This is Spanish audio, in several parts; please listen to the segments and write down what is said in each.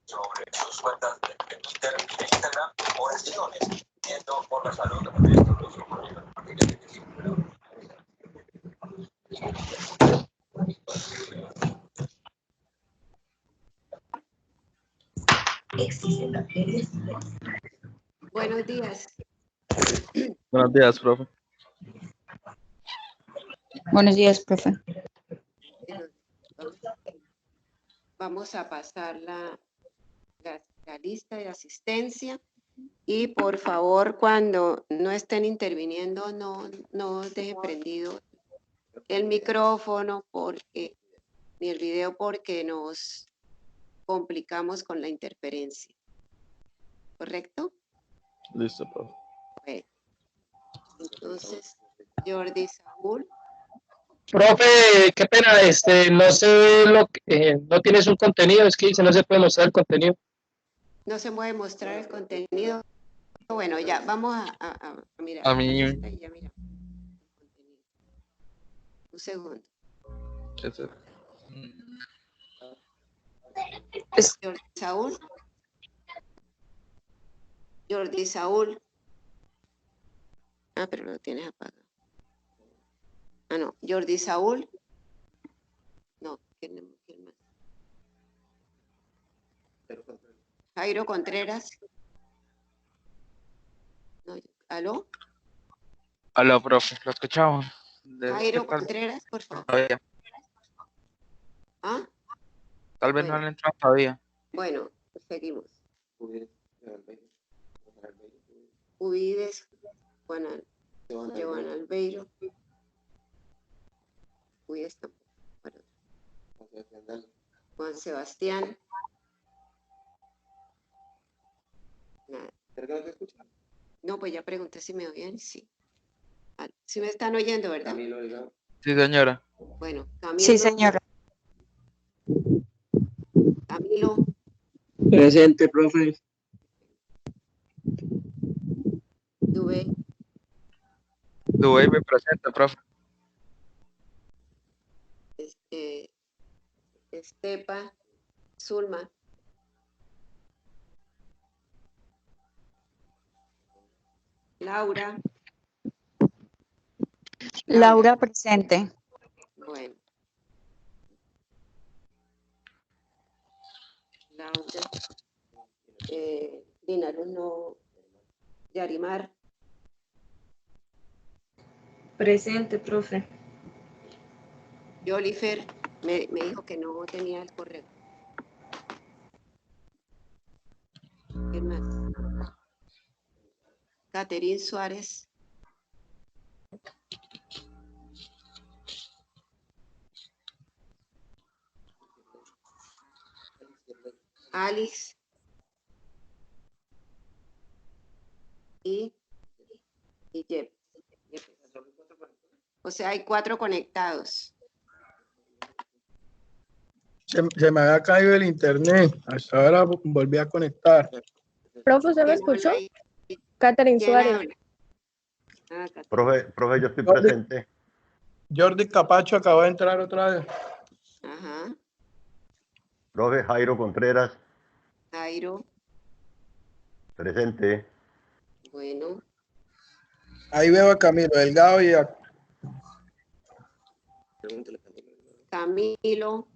Sobre sus cuentas de Twitter e Instagram, oraciones pidiendo por la salud de Buenos días. Buenos días, profe. Buenos días, profe. Vamos a pasar la lista de asistencia y por favor cuando no estén interviniendo no dejen prendido el micrófono ni el video porque nos complicamos con la interferencia. ¿Correcto? Listo, profe. Bueno, entonces, Jordi Saúl. Profe, qué pena, no sé no tienes un contenido, es que dice no se puede mostrar el contenido. No se puede mostrar el contenido. Bueno, ya, vamos a mirar. A mí. Ya mira. Un segundo. Jordi Saúl. Jordi Saúl. Ah, pero lo tienes apagado. Ah, no. Jordi Saúl. No, ¿quién más? Jairo Contreras. No, ¿aló? Aló, profe, lo escuchamos. Jairo Contreras, por favor. Todavía. ¿Ah? Tal vez Bueno. no le entró todavía. Bueno, seguimos. Ubides, Joan Albeiro. Ubides tampoco. Juan Sebastián. Nada. No, pues ya pregunté si me oyen. Sí. Sí me están oyendo, ¿verdad? Sí, señora. Bueno, Camilo. Sí, señora. Camilo. Presente, profe. Dubey. Dubey me presenta, profe. Estepa. Zulma. Laura. Laura, presente. Bueno. Laura. Linares no. Yarimar. Presente, profe. Yolifer me dijo que no tenía el correo. ¿Quién más? Caterín Suárez. Alice. Y Jeff. O sea, hay 4 conectados. Se me había caído el internet, hasta ahora volví a conectar. Profe, ¿usted me ¿Quién escuchó? habla ahí? Catherine ¿Quién Suárez. habla? Ah, Catherine. Profe, yo estoy presente. Jordi Capacho acaba de entrar otra vez. Ajá. Profe, Jairo Contreras, Jairo. presente. Bueno. Ahí veo a Camilo Delgado y a... Camilo.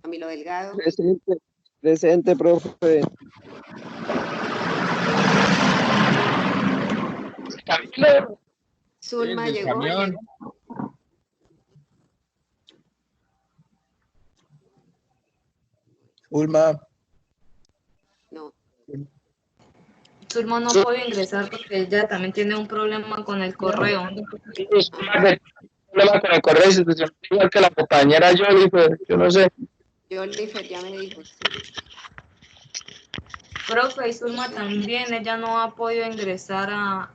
Camilo Delgado. Presente, profe. Zulma Sí, llegó. camión. Ulma. No. Zulma no puede ingresar porque ella también tiene un problema con el correo. Problema con el correo institucional, igual que la compañera Yoli, pues yo no sé. Yolifer ya me dijo. Profe, y Zulma también, ella no ha podido ingresar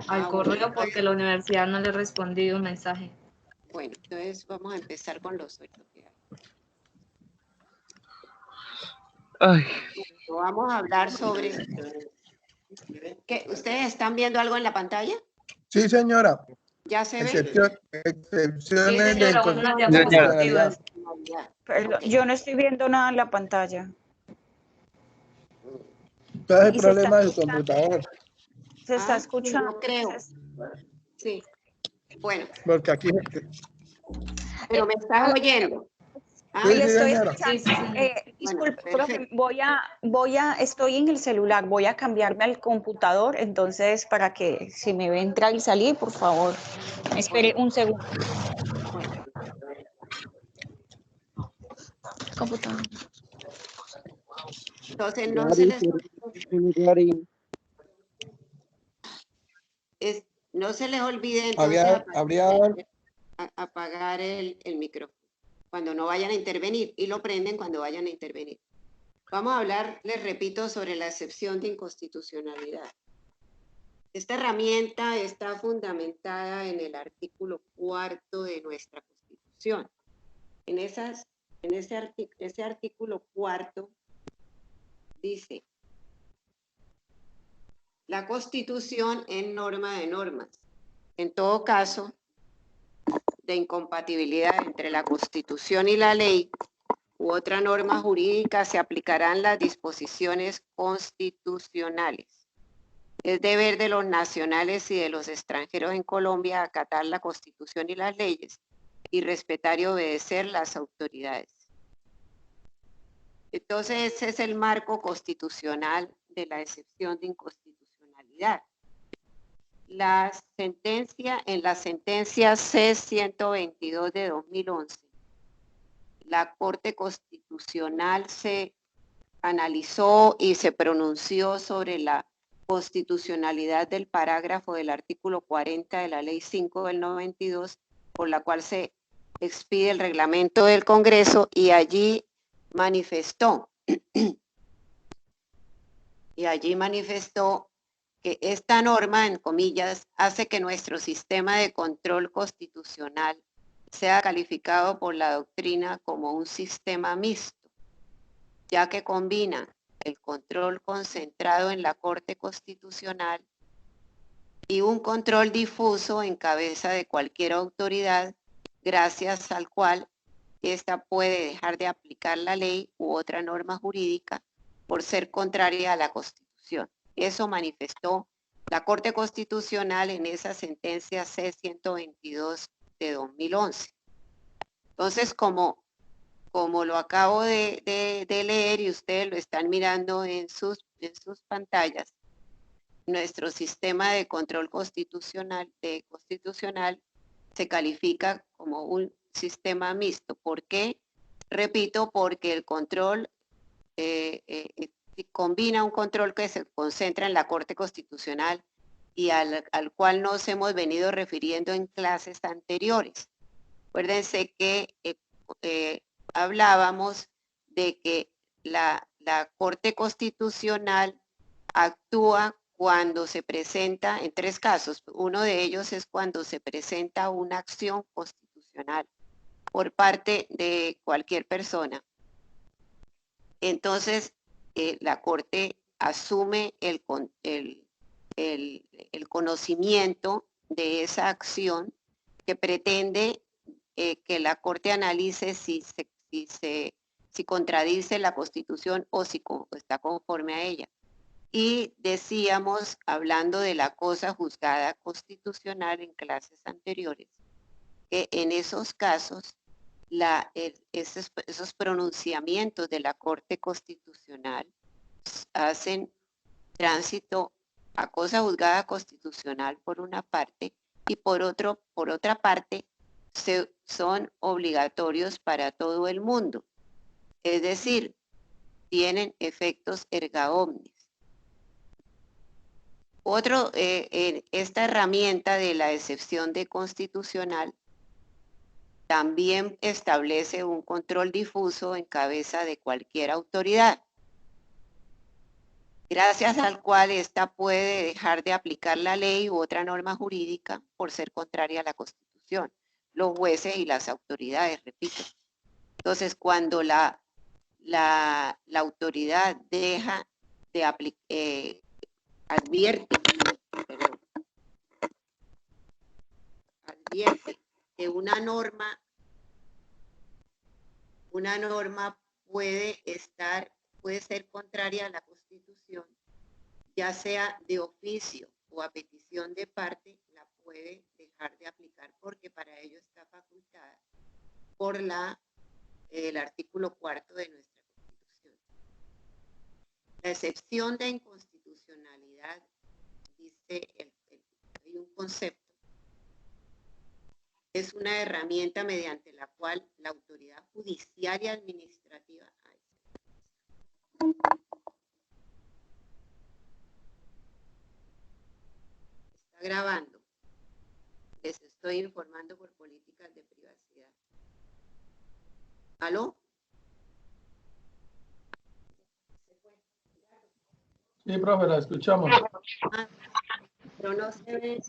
al correo porque la universidad no le ha respondido un mensaje. Bueno, entonces vamos a empezar con los 8 que hay. Ay, Vamos a hablar sobre... ¿Qué? ¿Ustedes están viendo algo en la pantalla? Sí, señora. ¿Ya se ve? Sí, Excepciones de señora, unas inconstitucionalidad. diapositivas. Perdón, Ok. yo no estoy viendo nada en la pantalla. Entonces el Y se está problema de su escuchando. computador, Se está Ah, escuchando. yo creo. Sí. Bueno, porque aquí... pero me estás oyendo. Ah, Sí, Le sí, estoy señora. escuchando. Sí, sí, señora. Disculpe, Bueno, profe, perfecto. estoy en el celular, voy a cambiarme al computador, entonces para que si me ve entrar y salir, por favor, espere un segundo. Bueno, Computador. entonces no se les olvide entonces apagar el micrófono cuando no vayan a intervenir y lo prenden cuando vayan a intervenir. Vamos a hablar, les repito, sobre la excepción de inconstitucionalidad. Esta herramienta está fundamentada en el artículo 4 de nuestra Constitución. Ese artículo 4 dice: la Constitución es norma de normas. En todo caso de incompatibilidad entre la Constitución y la ley u otra norma jurídica, se aplicarán las disposiciones constitucionales. Es deber de los nacionales y de los extranjeros en Colombia acatar la Constitución y las leyes y respetar y obedecer las autoridades. Entonces, ese es el marco constitucional de la excepción de inconstitucionalidad. En la sentencia C-122 de 2011, la Corte Constitucional se analizó y se pronunció sobre la constitucionalidad del parágrafo del artículo 40 de la Ley 5 del 92, por la cual se expide el reglamento del Congreso, y allí manifestó que esta norma, en comillas, hace que nuestro sistema de control constitucional sea calificado por la doctrina como un sistema mixto, ya que combina el control concentrado en la Corte Constitucional y un control difuso en cabeza de cualquier autoridad, gracias al cual ésta puede dejar de aplicar la ley u otra norma jurídica por ser contraria a la Constitución. Eso manifestó la Corte Constitucional en esa sentencia C-122 de 2011. Entonces, como lo acabo de leer y ustedes lo están mirando en sus pantallas, nuestro sistema de control constitucional se califica como un sistema mixto. ¿Por qué? Repito, porque el control combina un control que se concentra en la Corte Constitucional y al cual nos hemos venido refiriendo en clases anteriores. Acuérdense que hablábamos de que la Corte Constitucional actúa cuando se presenta, en 3 casos. Uno de ellos es cuando se presenta una acción constitucional por parte de cualquier persona. Entonces, la Corte asume el conocimiento de esa acción que pretende que la Corte analice si contradice la Constitución o si está conforme a ella. Y decíamos, hablando de la cosa juzgada constitucional en clases anteriores, que en esos casos esos pronunciamientos de la Corte Constitucional hacen tránsito a cosa juzgada constitucional por una parte, y por otra parte son obligatorios para todo el mundo. Es decir, tienen efectos erga omnes. Esta herramienta de la excepción de constitucional también establece un control difuso en cabeza de cualquier autoridad. gracias al cual ésta puede dejar de aplicar la ley u otra norma jurídica por ser contraria a la Constitución. Los jueces y las autoridades, repito. Entonces, cuando la autoridad deja de aplicar, advierte que una norma puede ser contraria a la Constitución, ya sea de oficio o a petición de parte, la puede dejar de aplicar porque para ello está facultada por el artículo 4 de nuestra Constitución. La excepción de inconstitucionalidad, dice hay un concepto, es una herramienta mediante la cual la autoridad judicial y administrativa está grabando. Les estoy informando por políticas de privacidad. ¿Aló? Sí, profe, la escuchamos. Pero no se ve,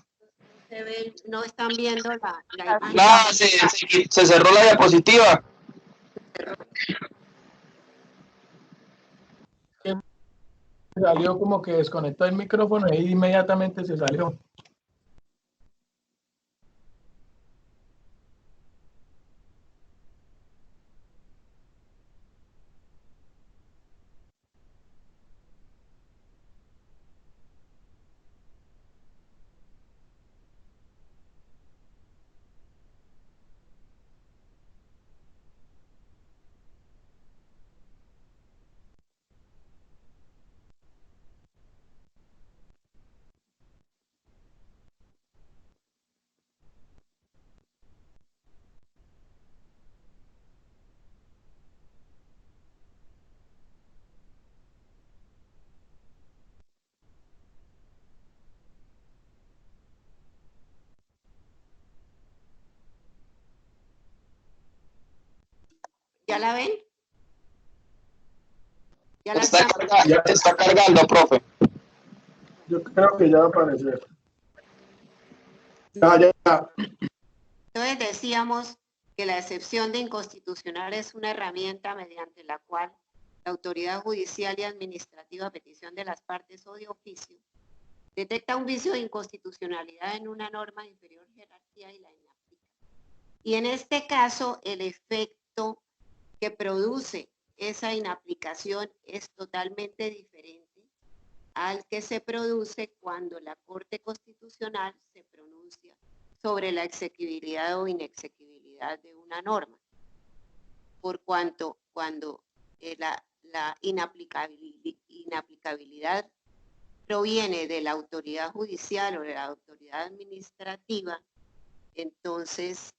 no están viendo la imagen. No, se cerró la diapositiva. Salió como que desconectó el micrófono y inmediatamente se salió. ¿Ya la ven? ¿Ya la Ya te está cargando, profe. Yo creo que ya va a aparecer. Ya. Entonces decíamos que la excepción de inconstitucional es una herramienta mediante la cual la autoridad judicial y administrativa, a petición de las partes o de oficio, detecta un vicio de inconstitucionalidad en una norma de inferior jerarquía y la inaplica. Y en este caso, el efecto que produce esa inaplicación es totalmente diferente al que se produce cuando la Corte Constitucional se pronuncia sobre la exequibilidad o inexequibilidad de una norma. Por cuanto cuando la inaplicabilidad proviene de la autoridad judicial o de la autoridad administrativa, entonces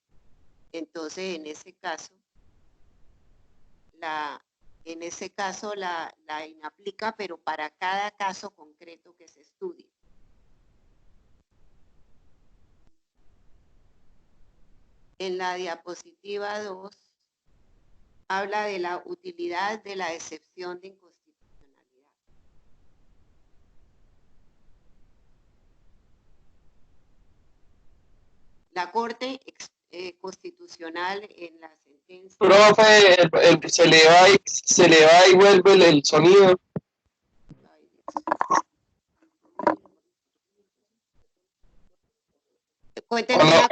en ese caso la inaplica, pero para cada caso concreto que se estudie. En la diapositiva 2 habla de la utilidad de la excepción de inconstitucionalidad. La Corte Constitucional en la sentencia... Profe, se le va y vuelve el sonido. Cuéntenos O no,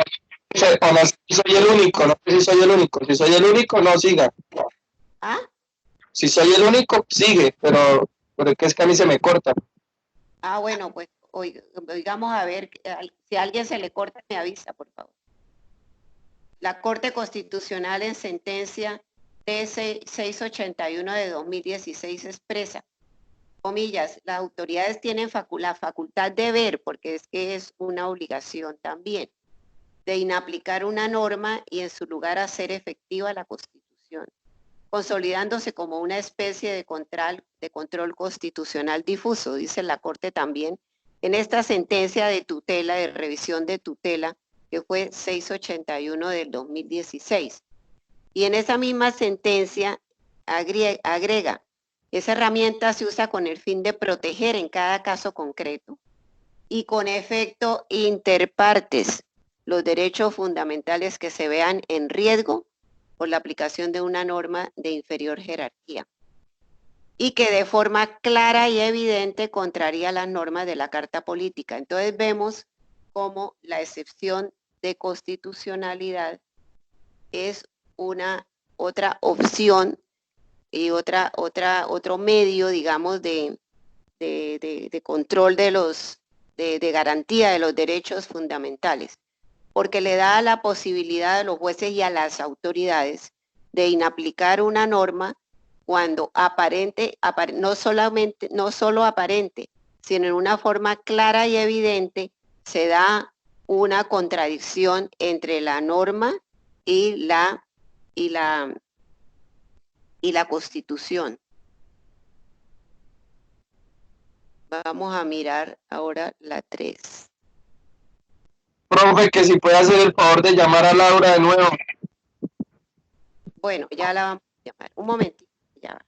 si soy el único, no sé si soy el único. Si soy el único, no siga. ¿Ah? Si soy el único, sigue, pero es que a mí se me corta. Ah, bueno, pues oigamos a ver, si a alguien se le corta, me avisa, por favor. La Corte Constitucional en sentencia T681 de 2016 expresa, comillas, las autoridades tienen la facultad de ver, porque es que es una obligación también, de inaplicar una norma y en su lugar hacer efectiva la Constitución, consolidándose como una especie de control constitucional difuso, dice la Corte también, en esta sentencia de tutela, de revisión de tutela, que fue 681 del 2016. Y en esa misma sentencia agrega, Esa herramienta se usa con el fin de proteger en cada caso concreto y con efecto interpartes los derechos fundamentales que se vean en riesgo por la aplicación de una norma de inferior jerarquía y que de forma clara y evidente contraría las normas de la Carta Política. Entonces vemos cómo la excepción de constitucionalidad es una otra opción y otro medio, digamos, de control de garantía de los derechos fundamentales, porque le da la posibilidad a los jueces y a las autoridades de inaplicar una norma cuando no solo aparente, sino en una forma clara y evidente se da una contradicción entre la norma y la Constitución. Vamos a mirar ahora la 3. Profe, que si puede hacer el favor de llamar a Laura de nuevo. Bueno, ya la vamos a llamar. Un momentito, ya va.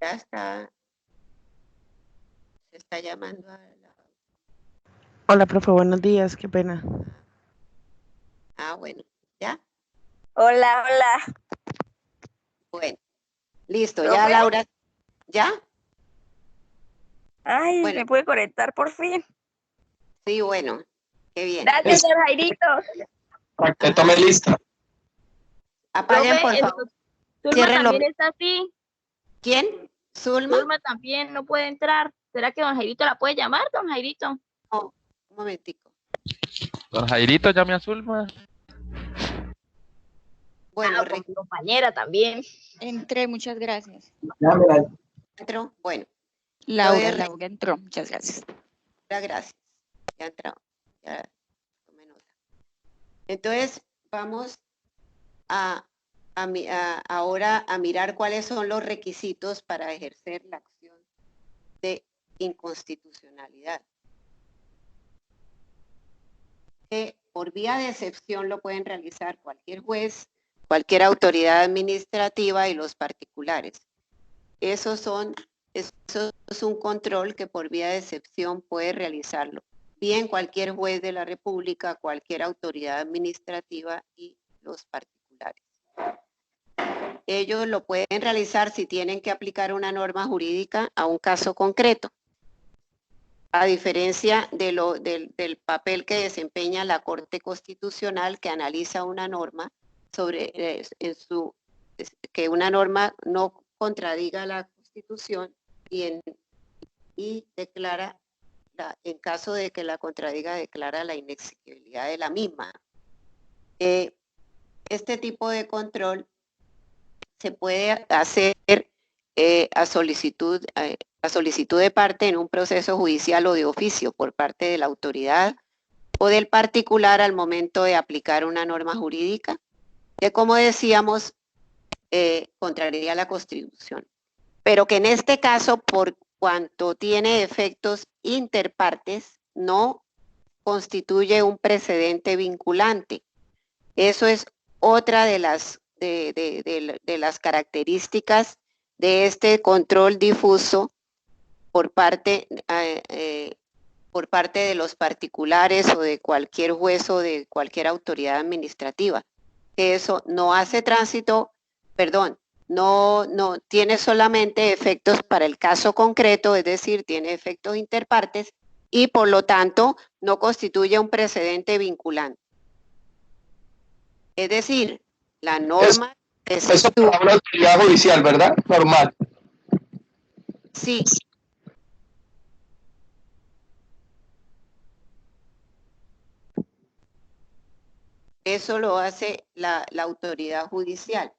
Ya está. Se está llamando a la... Hola, profe, buenos días, qué pena. Ah, bueno, ¿ya? Hola, hola. Bueno, listo, ya ¿Profe? Laura, ¿ya? Ay, Bueno. me pude conectar por fin. Sí, bueno, qué bien. Gracias, don Jairito. Para que tome lista. Apaguen, por favor. Zulma Ciérrenlo. también está así. ¿Quién? ¿Zulma? Zulma también no puede entrar. ¿Será que don Jairito la puede llamar, don Jairito? No, un momentico. Don Jairito, llame a Zulma. Bueno, con mi compañera también. Entré, muchas gracias. entró. Bueno, Laura entonces, entró, muchas gracias. gracias. Ya entró. Ya tomé nota. Entonces, vamos ahora a mirar cuáles son los requisitos para ejercer la acción de inconstitucionalidad. Que por vía de excepción lo pueden realizar cualquier juez, cualquier autoridad administrativa y los particulares. Eso es un control que por vía de excepción puede realizarlo. Bien cualquier juez de la República, cualquier autoridad administrativa y los particulares. Ellos lo pueden realizar si tienen que aplicar una norma jurídica a un caso concreto. A diferencia del papel que desempeña la Corte Constitucional, que analiza una norma sobre que una norma no contradiga la Constitución y declara, en caso de que la contradiga, declara la inexequibilidad de la misma. Este tipo de control se puede hacer a solicitud de parte en un proceso judicial o de oficio por parte de la autoridad o del particular al momento de aplicar una norma jurídica, que como decíamos, contrariaría la Constitución. Pero que en este caso, por cuanto tiene efectos interpartes, no constituye un precedente vinculante. Eso es otra de las características de este control difuso por parte de los particulares o de cualquier juez o de cualquier autoridad administrativa. Que eso no hace tránsito, no tiene solamente efectos para el caso concreto, es decir, tiene efectos interpartes y por lo tanto no constituye un precedente vinculante. Es decir, la norma... Eso para una autoridad judicial, ¿verdad? Normal. Sí. Eso lo hace la autoridad judicial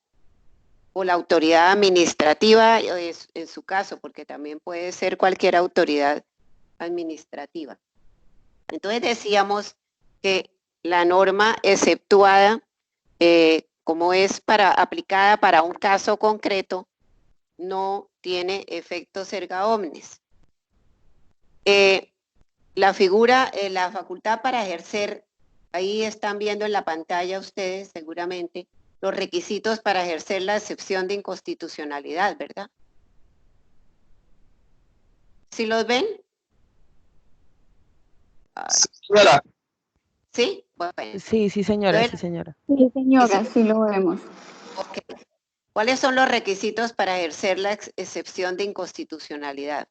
o la autoridad administrativa en su caso, porque también puede ser cualquier autoridad administrativa. Entonces decíamos que la norma exceptuada, como es aplicada para un caso concreto, no tiene efectos erga omnes. La figura, la facultad para ejercer, ahí están viendo en la pantalla ustedes seguramente los requisitos para ejercer la excepción de inconstitucionalidad, ¿verdad? ¿Sí los ven? Señora. ¿Sí? Bueno. Sí, señora, Entonces, sí, señora. Sí, señora, sí lo vemos. Okay. ¿Cuáles son los requisitos para ejercer la excepción de inconstitucionalidad?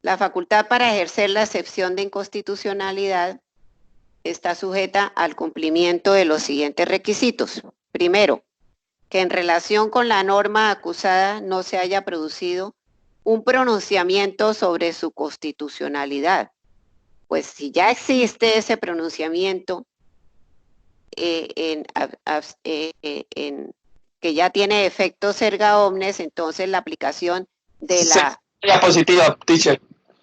La facultad para ejercer la excepción de inconstitucionalidad está sujeta al cumplimiento de los siguientes requisitos. Primero, que en relación con la norma acusada no se haya producido un pronunciamiento sobre su constitucionalidad. Pues si ya existe ese pronunciamiento que ya tiene efectos erga omnes, entonces la aplicación de la... Diapositiva, teacher.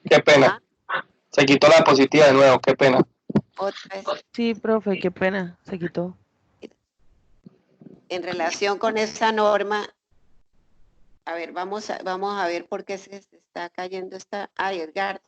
Qué pena. Se quitó la diapositiva de nuevo, qué pena. Otra vez. Sí, profe, qué pena, se quitó. En relación con esa norma, a ver, vamos a ver por qué se está cayendo esta... Ay, Edgar.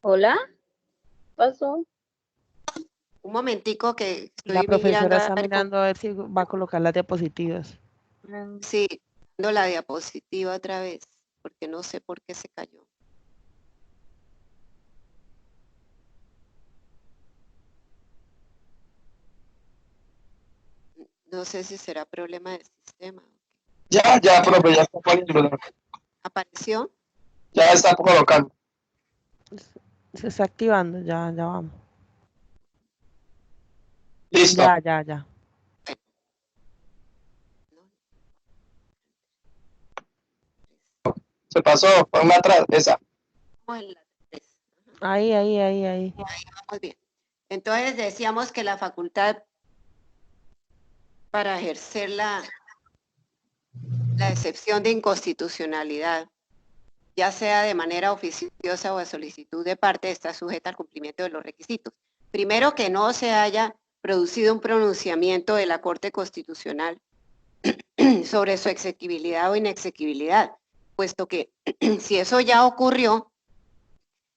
Hola, ¿qué pasó? Un momentico que La estoy profesora mirando está mirando a ver si va a colocar las diapositivas. Sí, dando la diapositiva otra vez, porque no sé por qué se cayó. No sé si será problema del sistema. Ya, profe, ya está poniendo. ¿Apareció? Ya está colocando. Se está activando, ya vamos. Listo. Ya. Se pasó, por una atrás, esa. Ahí. Vamos bien. Entonces decíamos que la facultad para ejercer la excepción de inconstitucionalidad, ya sea de manera oficiosa o a solicitud de parte, está sujeta al cumplimiento de los requisitos. Primero, que no se haya producido un pronunciamiento de la Corte Constitucional sobre su exequibilidad o inexequibilidad, puesto que si eso ya ocurrió,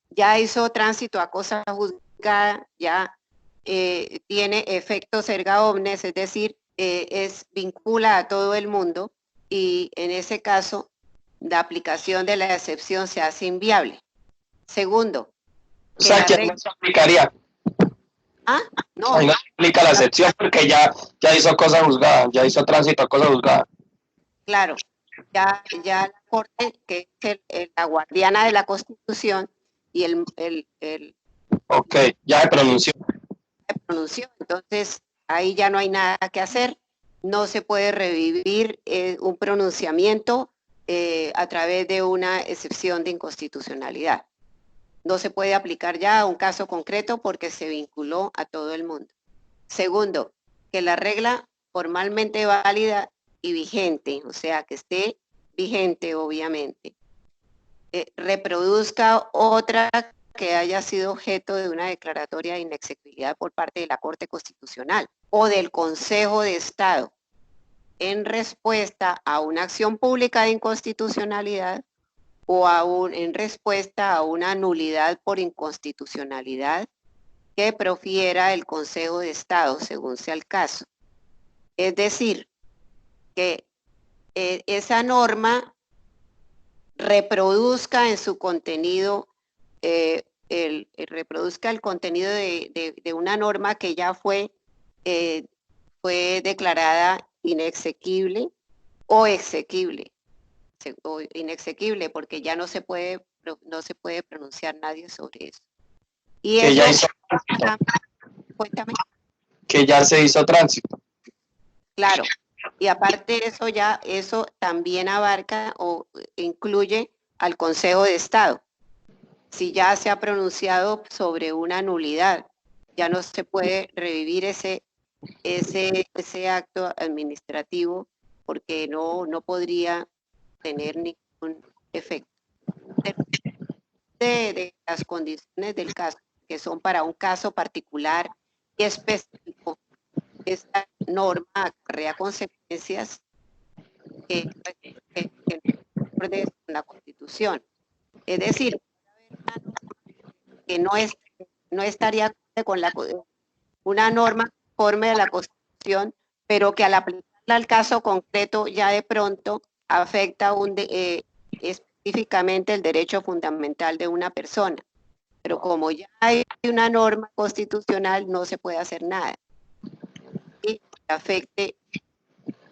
ya hizo tránsito a cosa juzgada, ya tiene efectos erga omnes, es decir, vincula a todo el mundo, y en ese caso la aplicación de la excepción se hace inviable. Segundo, o sea, que no se aplicaría. No. Ahí no se aplica la excepción porque ya hizo cosa juzgada, ya hizo tránsito a cosa juzgada. Claro, ya la Corte, que es la guardiana de la Constitución, y Ok, ya se pronunció. Entonces ahí ya no hay nada que hacer, no se puede revivir un pronunciamiento a través de una excepción de inconstitucionalidad. No se puede aplicar ya a un caso concreto porque se vinculó a todo el mundo. Segundo, que la regla formalmente válida y vigente, o sea, que esté vigente obviamente, reproduzca otra que haya sido objeto de una declaratoria de inexequibilidad por parte de la Corte Constitucional o del Consejo de Estado en respuesta a una acción pública de inconstitucionalidad o en respuesta a una nulidad por inconstitucionalidad que profiera el Consejo de Estado, según sea el caso. Es decir, que esa norma reproduzca en su contenido, reproduzca el contenido de una norma que ya fue fue declarada inexequible o exequible, o inexequible, porque ya no se puede pronunciar nadie sobre eso. Y Que ya eso, hizo, cuéntame. que ya se hizo tránsito. Claro, y aparte de eso, ya eso también abarca o incluye al Consejo de Estado. Si ya se ha pronunciado sobre una nulidad, ya no se puede revivir ese acto administrativo porque no podría tener ningún efecto. De las condiciones del caso, que son para un caso particular y específico, esta norma acarrea consecuencias que no de la Constitución. Es decir, que no estaría con una norma conforme a la Constitución, pero que al aplicarla al caso concreto ya de pronto afecta específicamente el derecho fundamental de una persona. Pero como ya hay una norma constitucional, no se puede hacer nada. Y afecte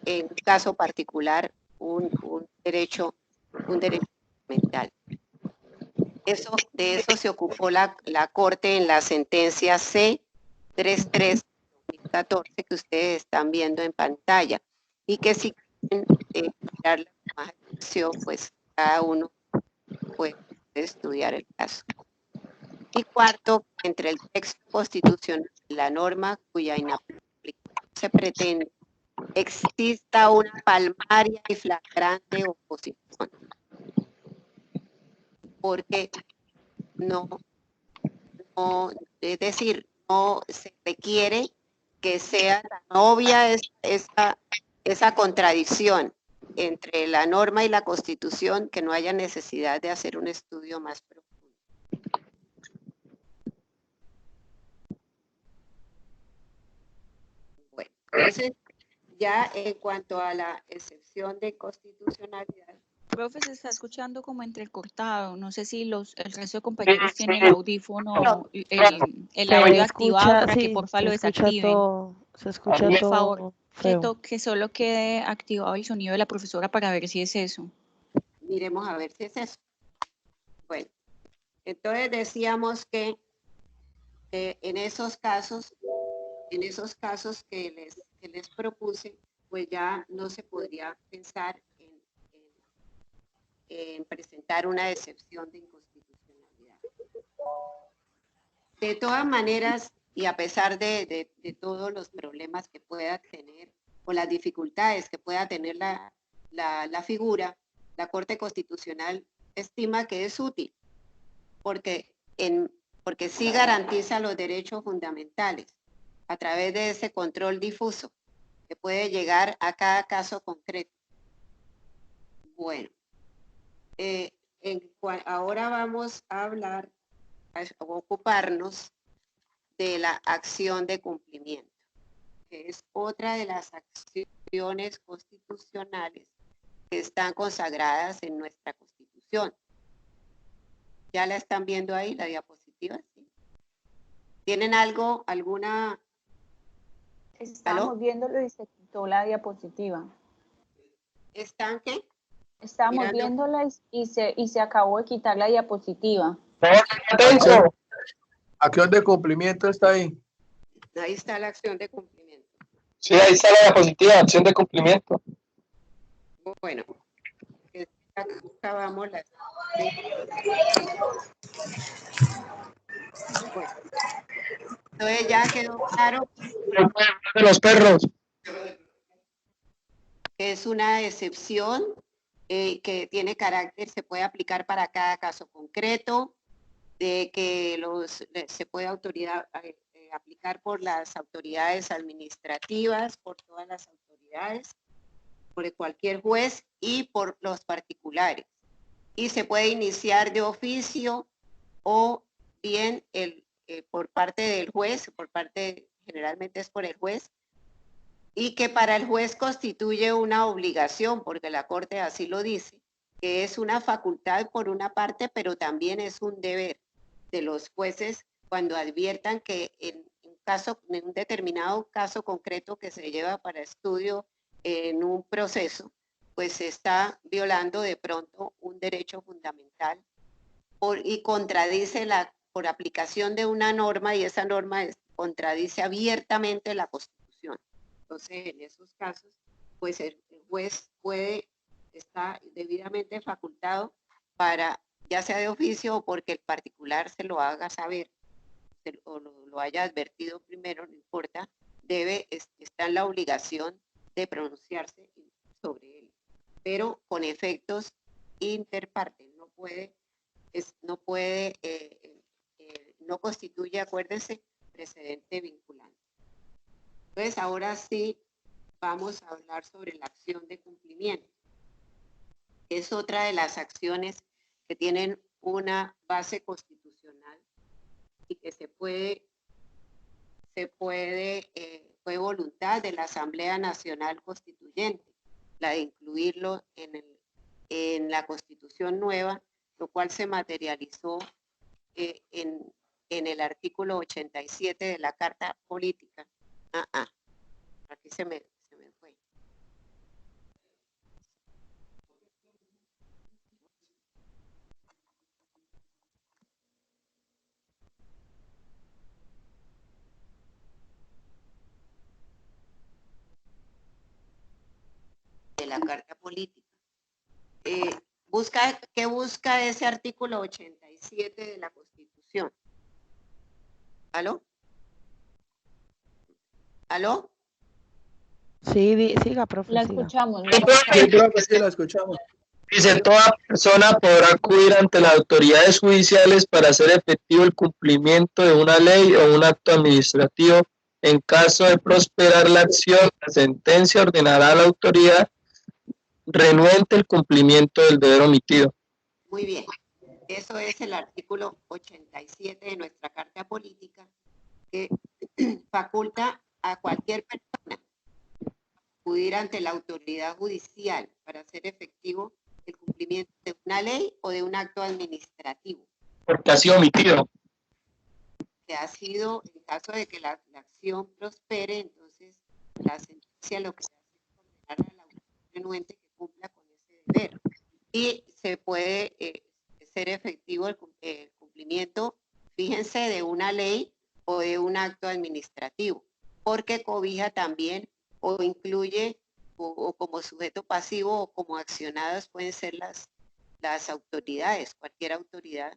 en un caso particular un derecho fundamental. De eso se ocupó la Corte en la sentencia C33 2014 que ustedes están viendo en pantalla, y que si quieren mirar la más atención, pues cada uno puede estudiar el caso. Y cuarto, entre el texto constitucional y la norma cuya inaplicación se pretende, exista una palmaria y flagrante oposición. Porque es decir, no se requiere que sea tan obvia esa contradicción entre la norma y la Constitución, que no haya necesidad de hacer un estudio más profundo. Bueno, entonces, ya en cuanto a la excepción de constitucionalidad. Profe, se está escuchando como entrecortado. No sé si el resto de compañeros tienen el audífono, el audio activado para que porfa lo desactiven. Se escucha Por todo favor, feo. que solo quede activado el sonido de la profesora para ver si es eso. Miremos a ver si es eso. Bueno, entonces decíamos que en esos casos que les propuse, pues ya no se podría pensar en presentar una excepción de inconstitucionalidad. De todas maneras, y a pesar de todos los problemas que pueda tener o las dificultades que pueda tener la figura, la Corte Constitucional estima que es útil porque sí garantiza los derechos fundamentales a través de ese control difuso que puede llegar a cada caso concreto. Bueno, ahora vamos a hablar, a ocuparnos de la acción de cumplimiento, que es otra de las acciones constitucionales que están consagradas en nuestra Constitución. ¿Ya la están viendo ahí, la diapositiva? ¿Sí? ¿Tienen alguna? Estábamos viéndolo y se quitó la diapositiva. ¿Están qué? Estábamos Mirando. viéndola y se acabó de quitar la diapositiva. Acción de cumplimiento está ahí. Ahí está la acción de cumplimiento. Sí, ahí está la diapositiva, acción de cumplimiento. Bueno, acabamos la... Bueno, entonces ya quedó claro De los perros. que es una excepción que tiene carácter, se puede aplicar para cada caso concreto, de que se puede aplicar por las autoridades administrativas, por todas las autoridades, por cualquier juez y por los particulares. Y se puede iniciar de oficio o bien por parte del juez, generalmente es por el juez, y que para el juez constituye una obligación, porque la Corte así lo dice, que es una facultad por una parte, pero también es un deber de los jueces cuando adviertan que en un caso, en un determinado caso concreto que se lleva para estudio en un proceso, pues se está violando de pronto un derecho fundamental y contradice por aplicación de una norma, y esa norma contradice abiertamente la Constitución. Entonces, en esos casos, pues el juez está debidamente facultado para, ya sea de oficio o porque el particular se lo haga saber, o lo haya advertido primero, no importa, está en la obligación de pronunciarse sobre él, pero con efectos interpartes, no constituye, acuérdense, precedente vinculante. Entonces, ahora sí vamos a hablar sobre la acción de cumplimiento. Es otra de las acciones que tienen una base constitucional y que fue voluntad de la Asamblea Nacional Constituyente, la de incluirlo en la Constitución nueva, lo cual se materializó en el artículo 87 de la Carta Política. Aquí se me fue. De la Carta Política. ¿Qué busca ese artículo 87 de la Constitución? ¿Aló? ¿Aló? Sí, siga, profe. La siga. escuchamos. Sí, profe, sí, la escuchamos. Dice, toda persona podrá acudir ante las autoridades judiciales para hacer efectivo el cumplimiento de una ley o un acto administrativo. En caso de prosperar la acción, la sentencia ordenará a la autoridad renuente el cumplimiento del deber omitido. Muy bien. Eso es el artículo 87 de nuestra Carta Política, que faculta a cualquier persona acudir ante la autoridad judicial para hacer efectivo el cumplimiento de una ley o de un acto administrativo. Porque ha sido omitido. Que ha sido, en caso de que la acción prospere, entonces la sentencia lo que hace es ordenar a la autoridad renuente que cumpla con ese deber. Y se puede ser efectivo el cumplimiento, fíjense, de una ley o de un acto administrativo, porque cobija también o incluye o como sujeto pasivo o como accionadas pueden ser las autoridades. Cualquier autoridad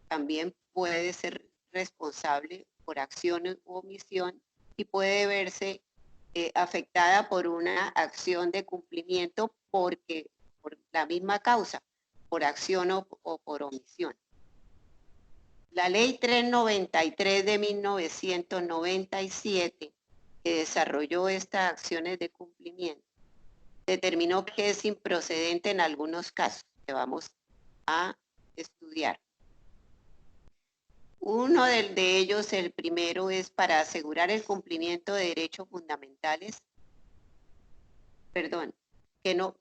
también puede ser responsable por acción u omisión y puede verse afectada por una acción de cumplimiento por la misma causa, por acción o por omisión. La Ley 393 de 1997, que desarrolló estas acciones de cumplimiento, determinó que es improcedente en algunos casos que vamos a estudiar. Uno de ellos, el primero, es para asegurar el cumplimiento de derechos fundamentales, que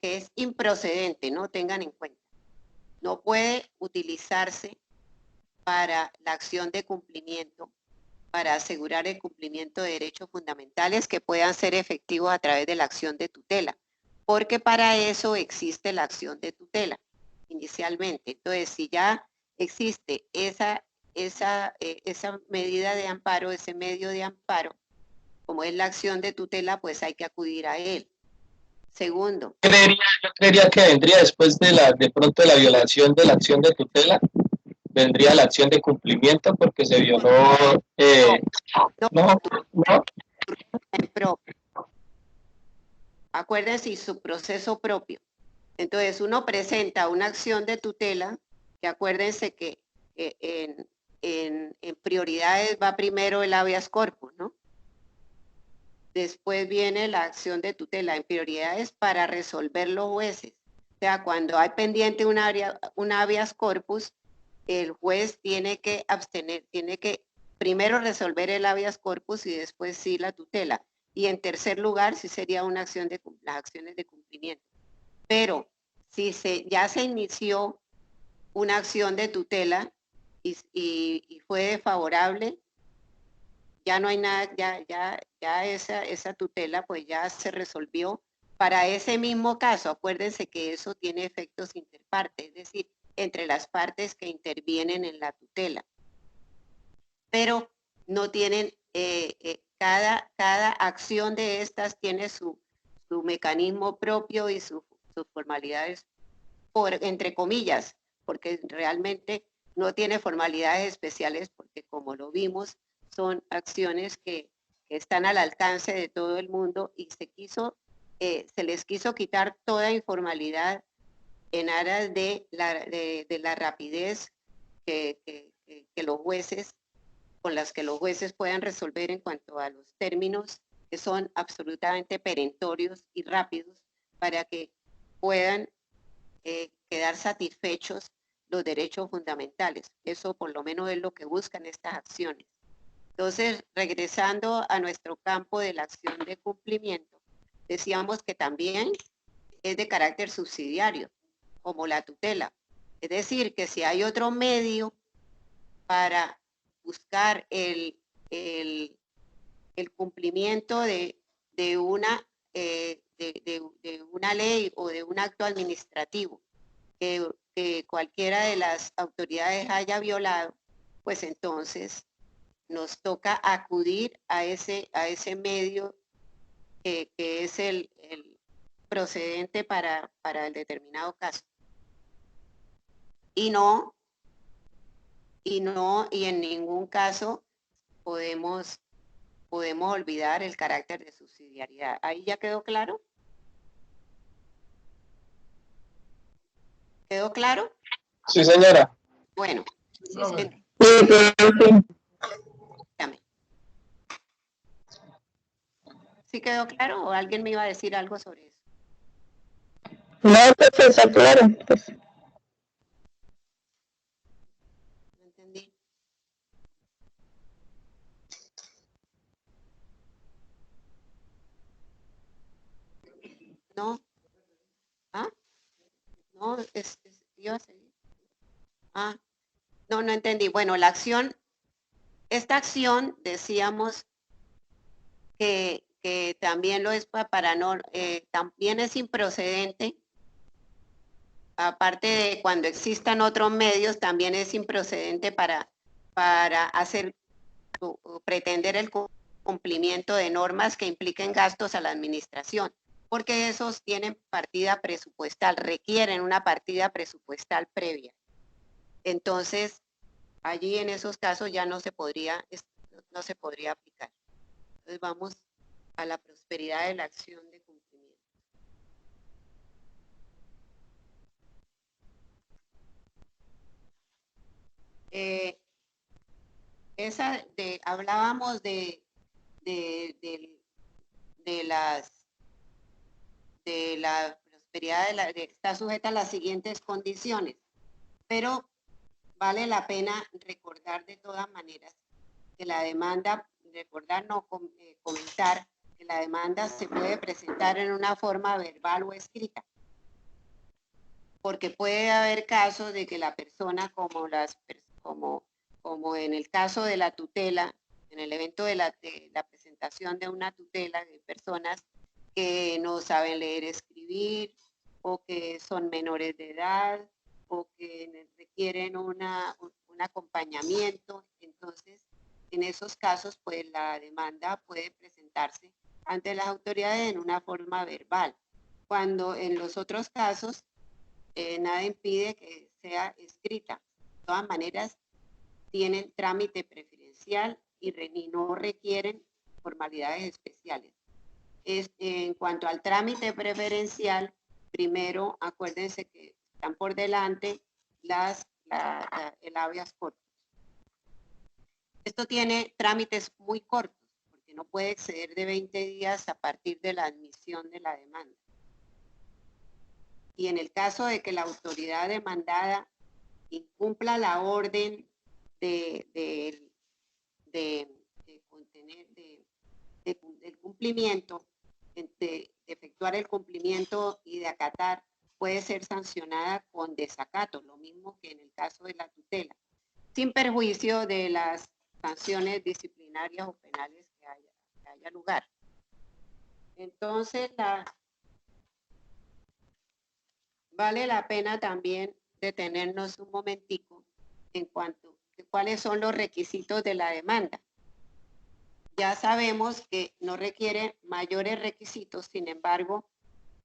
es improcedente, no tengan en cuenta. No puede utilizarse para la acción de cumplimiento, para asegurar el cumplimiento de derechos fundamentales que puedan ser efectivos a través de la acción de tutela, porque para eso existe la acción de tutela inicialmente. Entonces, si ya existe esa medida de amparo, ese medio de amparo, como es la acción de tutela, pues hay que acudir a él. Segundo. Yo creería que vendría después de pronto de la violación de la acción de tutela, vendría la acción de cumplimiento porque se violó. Acuérdense, su proceso propio. Entonces, uno presenta una acción de tutela, que acuérdense que en prioridades va primero el habeas corpus, ¿no? Después viene la acción de tutela en prioridades para resolver los jueces. O sea, cuando hay pendiente un habeas corpus, el juez tiene que primero resolver el habeas corpus y después sí la tutela. Y en tercer lugar, sí sería las acciones de cumplimiento. Pero si ya se inició una acción de tutela y fue favorable, ya no hay nada, ya esa tutela pues ya se resolvió para ese mismo caso. Acuérdense que eso tiene efectos interpartes, es decir, entre las partes que intervienen en la tutela. Pero no tienen, cada acción de estas tiene su mecanismo propio y sus formalidades, entre comillas, porque realmente no tiene formalidades especiales, porque como lo vimos, son acciones que están al alcance de todo el mundo y se les quiso quitar toda informalidad en aras de la rapidez que los jueces, con las que los jueces puedan resolver en cuanto a los términos que son absolutamente perentorios y rápidos para que puedan quedar satisfechos los derechos fundamentales. Eso por lo menos es lo que buscan estas acciones. Entonces, regresando a nuestro campo de la acción de cumplimiento, decíamos que también es de carácter subsidiario, como la tutela. Es decir, que si hay otro medio para buscar el cumplimiento de una ley o de un acto administrativo que cualquiera de las autoridades haya violado, pues entonces nos toca acudir a ese medio que es el procedente para el determinado caso. Y en ningún caso podemos olvidar el carácter de subsidiariedad. ¿Ahí ya quedó claro? ¿Quedó claro? Sí, señora. Bueno. ¿Sí quedó claro o alguien me iba a decir algo sobre eso? No, pues está claro. Pues. No entendí. No. ¿Ah? No, iba a seguir. Ah, no entendí. Bueno, esta acción decíamos que también lo es para no, también es improcedente, aparte de cuando existan otros medios, también es improcedente para pretender el cumplimiento de normas que impliquen gastos a la administración, porque esos tienen partida presupuestal, requieren una partida presupuestal previa. Entonces, allí en esos casos ya no se podría aplicar. Entonces vamos a la prosperidad de la acción de cumplimiento. Hablábamos de la prosperidad está sujeta a las siguientes condiciones, pero vale la pena recordar de todas maneras que la demanda, comentar que la demanda se puede presentar en una forma verbal o escrita, porque puede haber casos de que la persona, como en el caso de la tutela, en el evento de la presentación de una tutela de personas que no saben leer, escribir, o que son menores de edad, o que requieren un acompañamiento. Entonces, en esos casos, pues la demanda puede presentarse ante las autoridades en una forma verbal. Cuando en los otros casos, nada impide que sea escrita. De todas maneras, tienen trámite preferencial y no requieren formalidades especiales. En cuanto al trámite preferencial, primero acuérdense que están por delante el habeas corpus. Esto tiene trámites muy cortos, porque no puede exceder de 20 días a partir de la admisión de la demanda. Y en el caso de que la autoridad demandada incumpla la orden del cumplimiento, de efectuar el cumplimiento y de acatar, puede ser sancionada con desacato, lo mismo que en el caso de la tutela, sin perjuicio de las sanciones disciplinarias o penales que haya lugar. Entonces, vale la pena también detenernos un momentico en cuanto a cuáles son los requisitos de la demanda. Ya sabemos que no requiere mayores requisitos, sin embargo,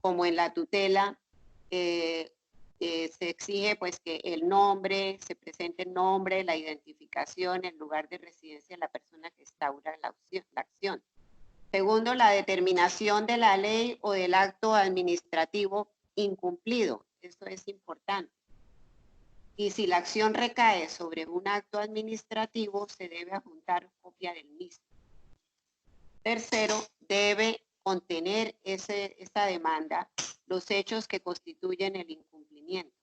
como en la tutela, se exige pues que el nombre, se presente el nombre, la identificación, el lugar de residencia de la persona que instaura la acción. Segundo, la determinación de la ley o del acto administrativo incumplido. Esto es importante. Y si la acción recae sobre un acto administrativo, se debe adjuntar copia del mismo. Tercero, debe contener esa demanda los hechos que constituyen el incumplimiento.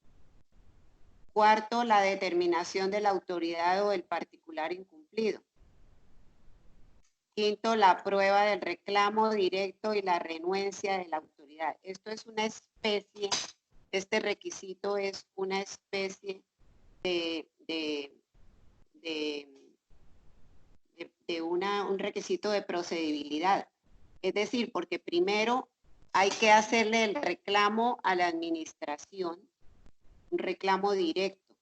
Cuarto, la determinación de la autoridad o del particular incumplido. Quinto, la prueba del reclamo directo y la renuencia de la autoridad. Esto es una especie, este requisito es una especie un requisito de procedibilidad. Es decir, porque primero hay que hacerle el reclamo a la administración, un reclamo directo.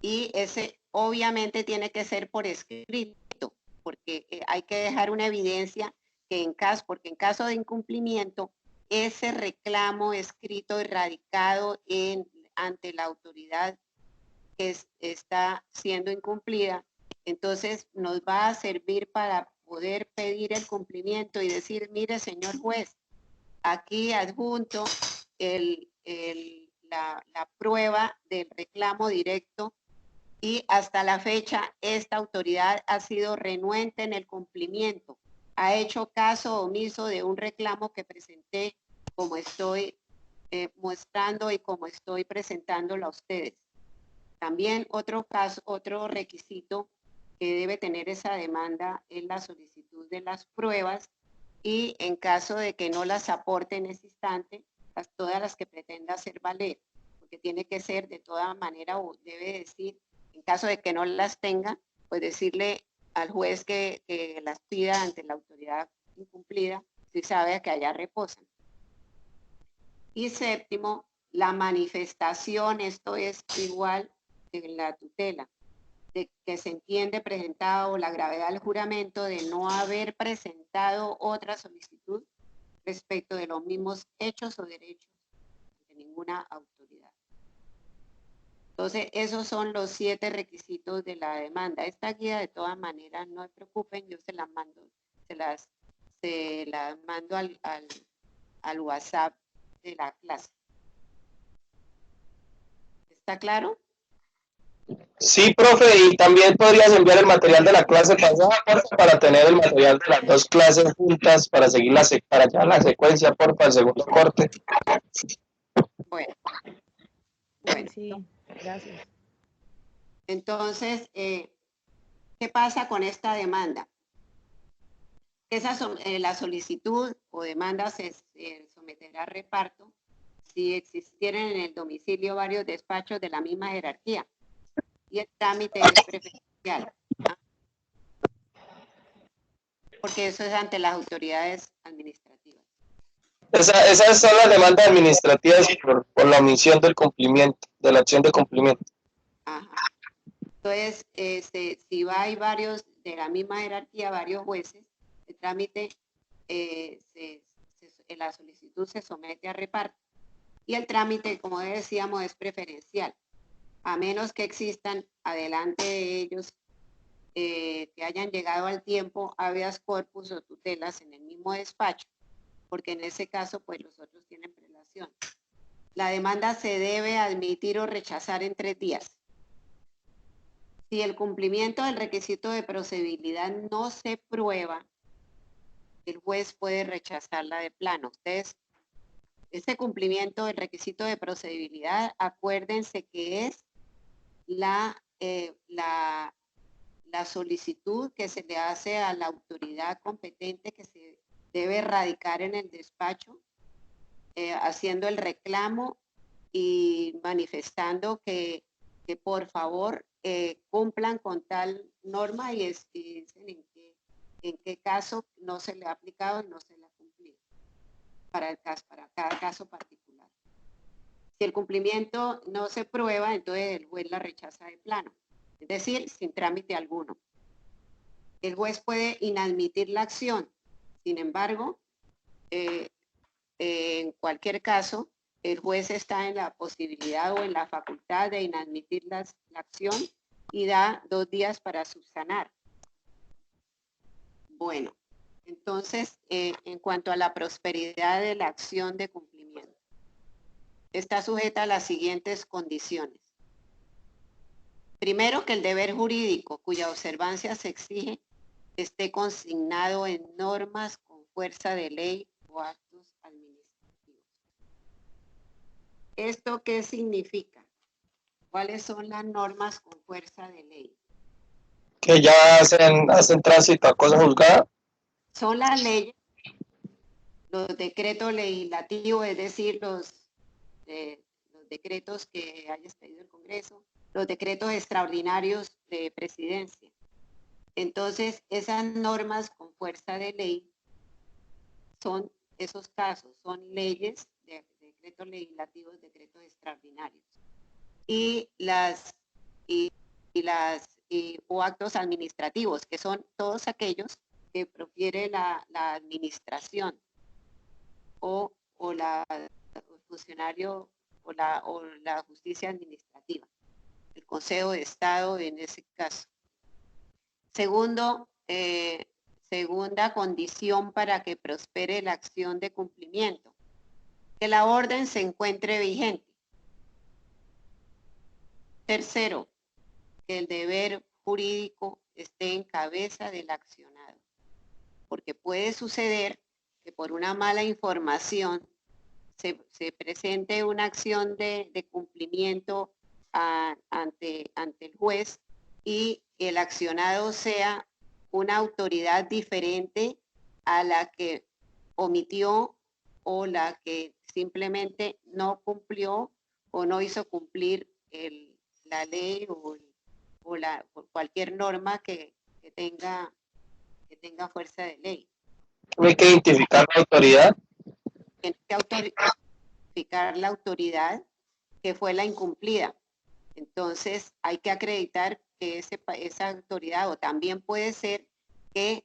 Y ese obviamente tiene que ser por escrito, porque hay que dejar una evidencia que porque en caso de incumplimiento, ese reclamo escrito y radicado ante la autoridad que está siendo incumplida, entonces nos va a servir para poder pedir el cumplimiento y decir, mire, señor juez, aquí adjunto la prueba del reclamo directo y hasta la fecha esta autoridad ha sido renuente en el cumplimiento. Ha hecho caso omiso de un reclamo que presenté como estoy mostrando y como estoy presentándolo a ustedes. También otro requisito que debe tener esa demanda es la solicitud de las pruebas y en caso de que no las aporte en ese instante, todas las que pretenda hacer valer, porque tiene que ser de toda manera o debe decir, en caso de que no las tenga, pues decirle al juez que las pida ante la autoridad incumplida, si sabe que allá reposan. Y séptimo, la manifestación, esto es igual de la tutela, de que se entiende presentado la gravedad del juramento de no haber presentado otra solicitud respecto de los mismos hechos o derechos de ninguna autoridad. Entonces, esos son los 7 requisitos de la demanda. Esta guía, de todas maneras, no se preocupen, yo se las mando, al WhatsApp de la clase. ¿Está claro? Sí, profe, y también podrías enviar el material de la clase pasada, porfa, para tener el material de las 2 clases juntas, para seguir para llevar la secuencia, porfa, el segundo corte. Bueno. Sí, gracias. Entonces, ¿qué pasa con esta demanda? La solicitud o demanda se someterá a reparto si existieran en el domicilio varios despachos de la misma jerarquía y el trámite es preferencial, ¿no? Porque eso es ante las autoridades administrativas. Esas son las demandas administrativas por la omisión del cumplimiento, de la acción de cumplimiento. Ajá. Entonces, si hay varios de la misma jerarquía, varios jueces, el trámite, la solicitud se somete a reparto. Y el trámite, como decíamos, es preferencial, a menos que existan adelante de ellos que hayan llegado al tiempo habeas corpus o tutelas en el mismo despacho, porque en ese caso, pues los otros tienen prelación. La demanda se debe admitir o rechazar en 3 días. Si el cumplimiento del requisito de procedibilidad no se prueba, el juez puede rechazarla de plano. Ustedes, este cumplimiento del requisito de procedibilidad, acuérdense que es la solicitud que se le hace a la autoridad competente que se debe radicar en el despacho, haciendo el reclamo y manifestando que que por favor cumplan con tal norma y dicen en qué caso no se le ha aplicado y no se le ha cumplido para cada caso particular. Si el cumplimiento no se prueba, entonces el juez la rechaza de plano, es decir, sin trámite alguno. El juez puede inadmitir la acción, sin embargo, en cualquier caso, el juez está en la posibilidad o en la facultad de inadmitir la acción y da 2 días para subsanar. Bueno, entonces, en cuanto a la prosperidad de la acción de cumplimiento, está sujeta a las siguientes condiciones. Primero, que el deber jurídico cuya observancia se exige esté consignado en normas con fuerza de ley o actos administrativos. ¿Esto qué significa? ¿Cuáles son las normas con fuerza de ley? Que ya hacen tránsito a cosa juzgada. Son las leyes, los decretos legislativos, es decir, los decretos que haya expedido el Congreso, los decretos extraordinarios de presidencia. Entonces, esas normas con fuerza de ley son esos casos, son leyes, decretos legislativos, decretos extraordinarios. O actos administrativos, que son todos aquellos que profiere la administración o el funcionario o la justicia administrativa, el Consejo de Estado en ese caso. Segunda condición para que prospere la acción de cumplimiento, que la orden se encuentre vigente. Tercero, que el deber jurídico esté en cabeza del accionado, porque puede suceder que por una mala información se presente una acción de cumplimiento ante el juez y el accionado sea una autoridad diferente a la que omitió o la que simplemente no cumplió o no hizo cumplir la ley o cualquier norma que tenga fuerza de ley. Hay que identificar la autoridad. Tiene que identificar la autoridad que fue la incumplida. Entonces hay que acreditar que esa autoridad, o también puede ser que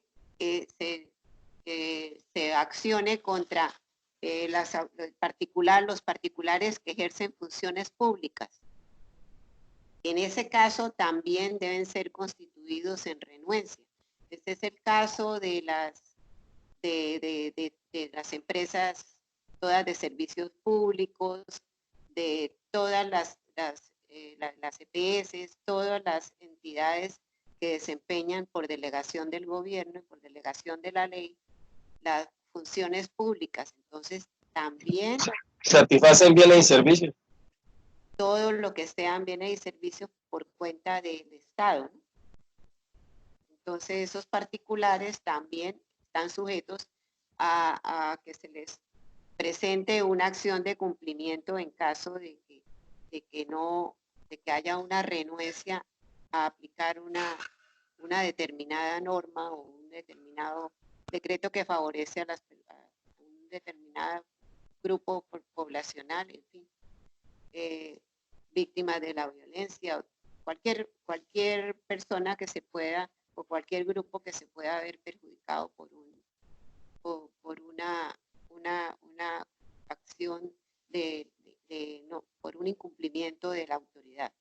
se accione contra los particulares que ejercen funciones públicas. En ese caso también deben ser constituidos en renuencia. Este es el caso de las empresas, todas de servicios públicos, de todas las EPS, todas las entidades que desempeñan por delegación del gobierno y por delegación de la ley las funciones públicas. Entonces también satisfacen bienes y servicios. Todo lo que sean bienes y servicios por cuenta del Estado, ¿no? Entonces esos particulares también están sujetos a que se les presente una acción de cumplimiento en caso de que haya una renuencia a aplicar una determinada norma o un determinado decreto que favorece a un determinado grupo poblacional, en fin, víctimas de la violencia, o cualquier persona que se pueda, o cualquier grupo que se pueda ver perjudicado por una acción por un incumplimiento de la autoridad.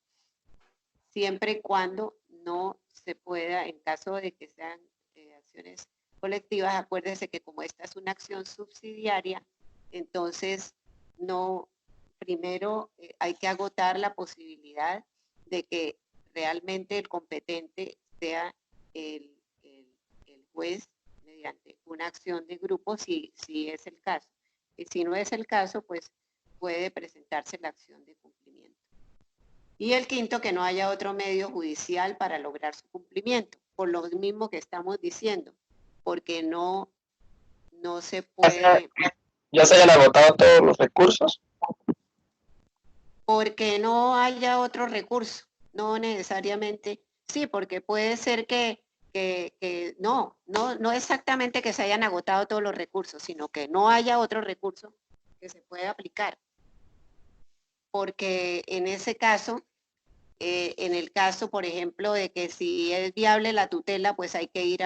Siempre y cuando no se pueda, en caso de que sean acciones colectivas, acuérdense que como esta es una acción subsidiaria, entonces primero hay que agotar la posibilidad de que realmente el competente sea el juez mediante una acción de grupo, si es el caso. Y si no es el caso, pues puede presentarse la acción de cumplimiento. Y el quinto, que no haya otro medio judicial para lograr su cumplimiento, por lo mismo que estamos diciendo, porque no se puede... ¿Ya se hayan agotado todos los recursos? Porque no haya otro recurso. No necesariamente, sí, porque puede ser que no exactamente que se hayan agotado todos los recursos, sino que no haya otro recurso que se pueda aplicar. Porque en ese caso, en el caso, por ejemplo, de que si es viable la tutela, pues hay que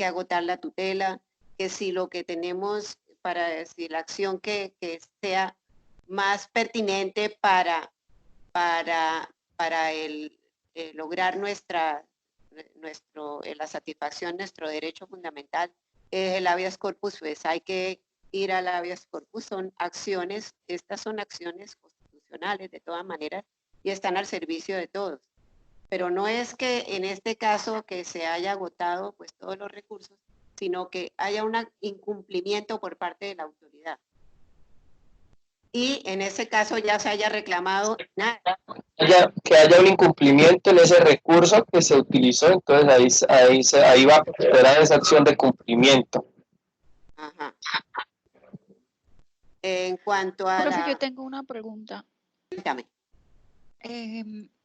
agotar la tutela, que si lo que tenemos si la acción que sea más pertinente para lograr la satisfacción de nuestro derecho fundamental es el habeas corpus, pues hay que ir al habeas corpus. Estas son acciones constitucionales de todas maneras y están al servicio de todos. Pero no es que en este caso que se haya agotado pues todos los recursos, sino que haya un incumplimiento por parte de la autoridad. Y en ese caso ya se haya reclamado nada. Que haya un incumplimiento en ese recurso que se utilizó, entonces ahí va a prosperar esa acción de cumplimiento. Ajá. En cuanto a Profe, yo tengo una pregunta. Cuéntame.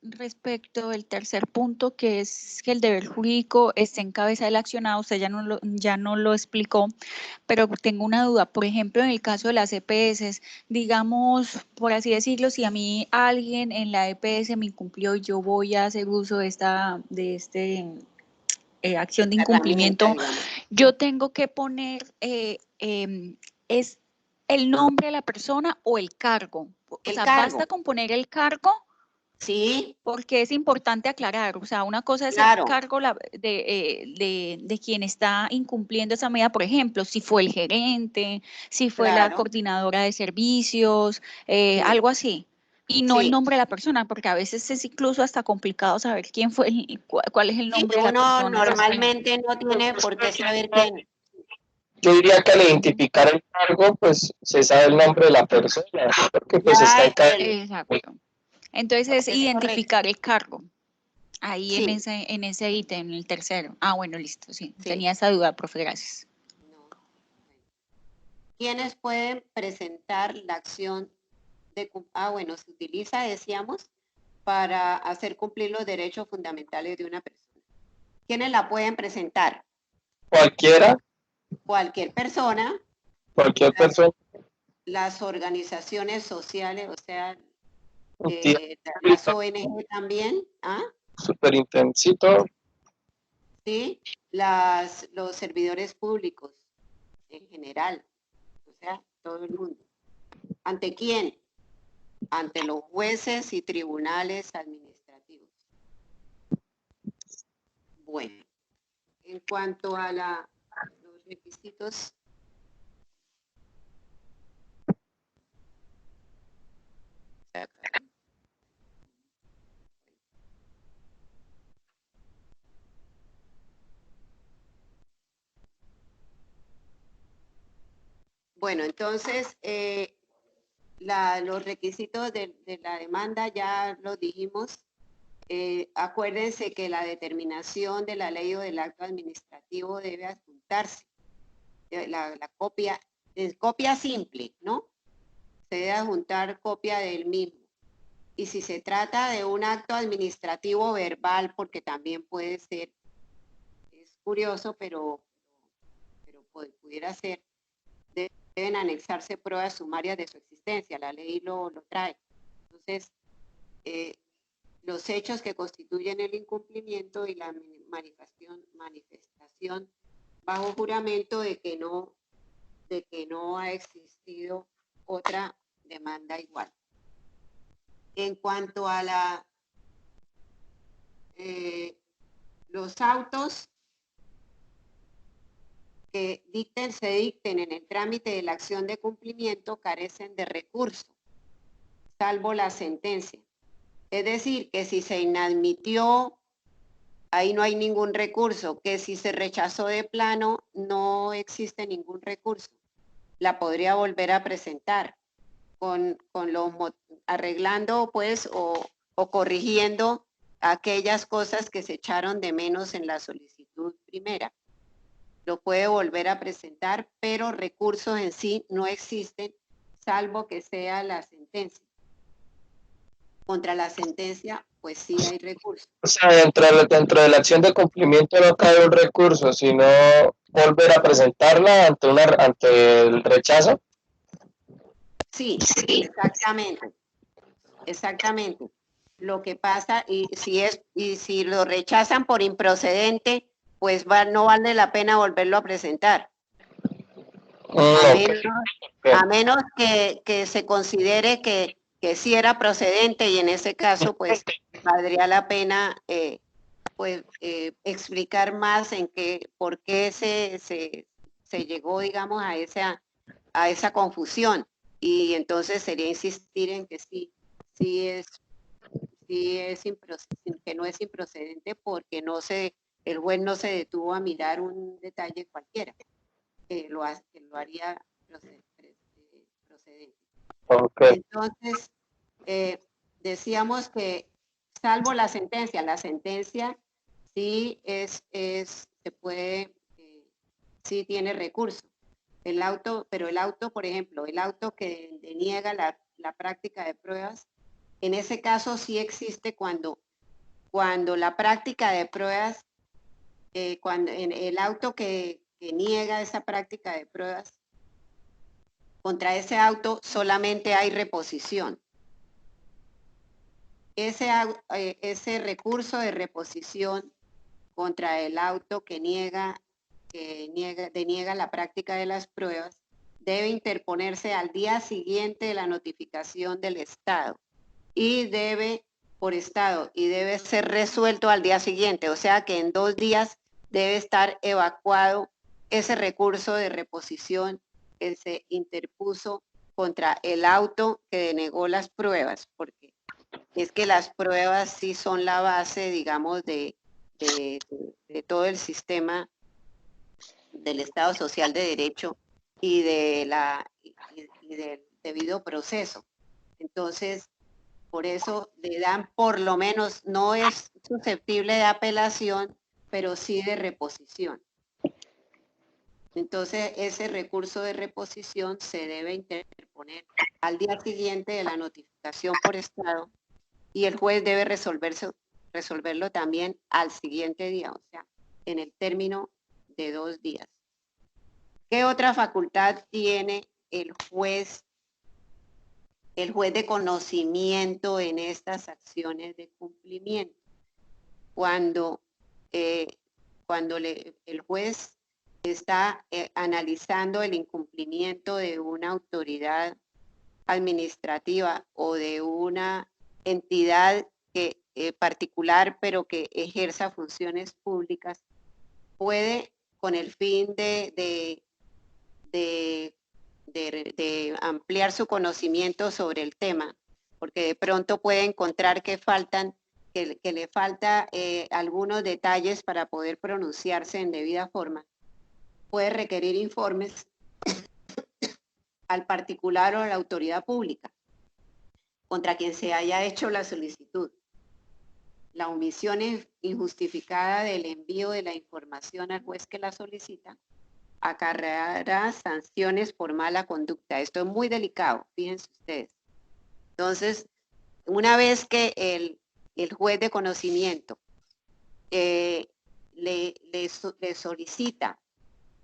Respecto al tercer punto, que es que el deber jurídico esté en cabeza del accionado, usted ya no lo explicó, pero tengo una duda. Por ejemplo, en el caso de las EPS, digamos, por así decirlo, si a mí alguien en la EPS me incumplió y yo voy a hacer uso de acción de incumplimiento, yo tengo que poner es el nombre de la persona o el cargo. O sea, ¿basta con poner el cargo? Sí. Porque es importante aclarar, o sea, una cosa es el cargo de quien está incumpliendo esa medida, por ejemplo, si fue el gerente, si fue la coordinadora de servicios, algo así. Y no el nombre de la persona, porque a veces es incluso hasta complicado saber quién fue, cuál es el nombre de la persona. Uno normalmente no tiene por qué saber quién. Yo diría que al identificar el cargo, pues se sabe el nombre de la persona, porque pues está en cada... Exacto. Entonces es identificar el cargo. Ahí en ese ítem, en el tercero. Ah, bueno, listo, sí. Tenía esa duda, profe, gracias. ¿Quiénes pueden presentar la acción de... bueno, se utiliza, decíamos, para hacer cumplir los derechos fundamentales de una persona. ¿Quiénes la pueden presentar? Cualquiera. Cualquier persona. Cualquier persona. Las organizaciones sociales, o sea, las ONG también. ¿Ah? Superintendente. Sí, los servidores públicos en general, o sea, todo el mundo. ¿Ante quién? Ante los jueces y tribunales administrativos. Bueno, en cuanto a los requisitos, bueno, entonces, los requisitos de la demanda ya los dijimos. Acuérdense que la determinación de la ley o del acto administrativo debe adjuntarse. La copia, es copia simple, ¿no? Se debe adjuntar copia del mismo. Y si se trata de un acto administrativo verbal, porque también puede ser, es curioso, pero pudiera ser, deben anexarse pruebas sumarias de su existencia. La ley lo trae. Entonces, los hechos que constituyen el incumplimiento y la manifestación bajo juramento de que no ha existido otra demanda igual. En cuanto a los autos que se dicten en el trámite de la acción de cumplimiento carecen de recurso, salvo la sentencia. Es decir, que si se inadmitió, ahí no hay ningún recurso, que si se rechazó de plano, no existe ningún recurso. La podría volver a presentar arreglando pues o corrigiendo aquellas cosas que se echaron de menos en la solicitud primera. Lo puede volver a presentar, pero recursos en sí no existen, salvo que sea la sentencia. Contra la sentencia, pues sí hay recurso. O sea, dentro de la acción de cumplimiento no cabe un recurso, sino volver a presentarla ante el rechazo. Sí, exactamente. Exactamente. Lo que pasa, y si lo rechazan por improcedente, pues no vale la pena volverlo a presentar. A menos que se considere que sí era procedente, y en ese caso pues valdría la pena explicar más por qué se llegó, digamos, a esa confusión, y entonces sería insistir en que que no es improcedente, porque el juez no se detuvo a mirar un detalle cualquiera que lo haría procedente. Okay. Entonces, decíamos que salvo la sentencia sí sí tiene recurso. Pero el auto, por ejemplo, el auto que deniega la práctica de pruebas, en ese caso sí existe cuando la práctica de pruebas, cuando en el auto que niega esa práctica de pruebas, contra ese auto solamente hay reposición. Ese recurso de reposición contra el auto que deniega la práctica de las pruebas debe interponerse al día siguiente de la notificación del Estado y debe ser resuelto al día siguiente, o sea que en 2 días debe estar evacuado ese recurso de reposición que se interpuso contra el auto que denegó las pruebas, porque es que las pruebas sí son la base, digamos, de todo el sistema del Estado Social de Derecho y del debido proceso. Entonces, por eso le dan, por lo menos, no es susceptible de apelación, pero sí de reposición. Entonces, ese recurso de reposición se debe interponer al día siguiente de la notificación por Estado, y el juez debe resolverlo también al siguiente día, o sea, en el término de 2 días. ¿Qué otra facultad tiene el juez de conocimiento en estas acciones de cumplimiento? Cuando el juez está analizando el incumplimiento de una autoridad administrativa o de una entidad particular, pero que ejerza funciones públicas, puede, con el fin de ampliar su conocimiento sobre el tema, porque de pronto puede encontrar que le falta algunos detalles para poder pronunciarse en debida forma, puede requerir informes al particular o a la autoridad pública contra quien se haya hecho la solicitud. La omisión injustificada del envío de la información al juez que la solicita acarreará sanciones por mala conducta. Esto es muy delicado, fíjense ustedes. Entonces, una vez que el juez de conocimiento le solicita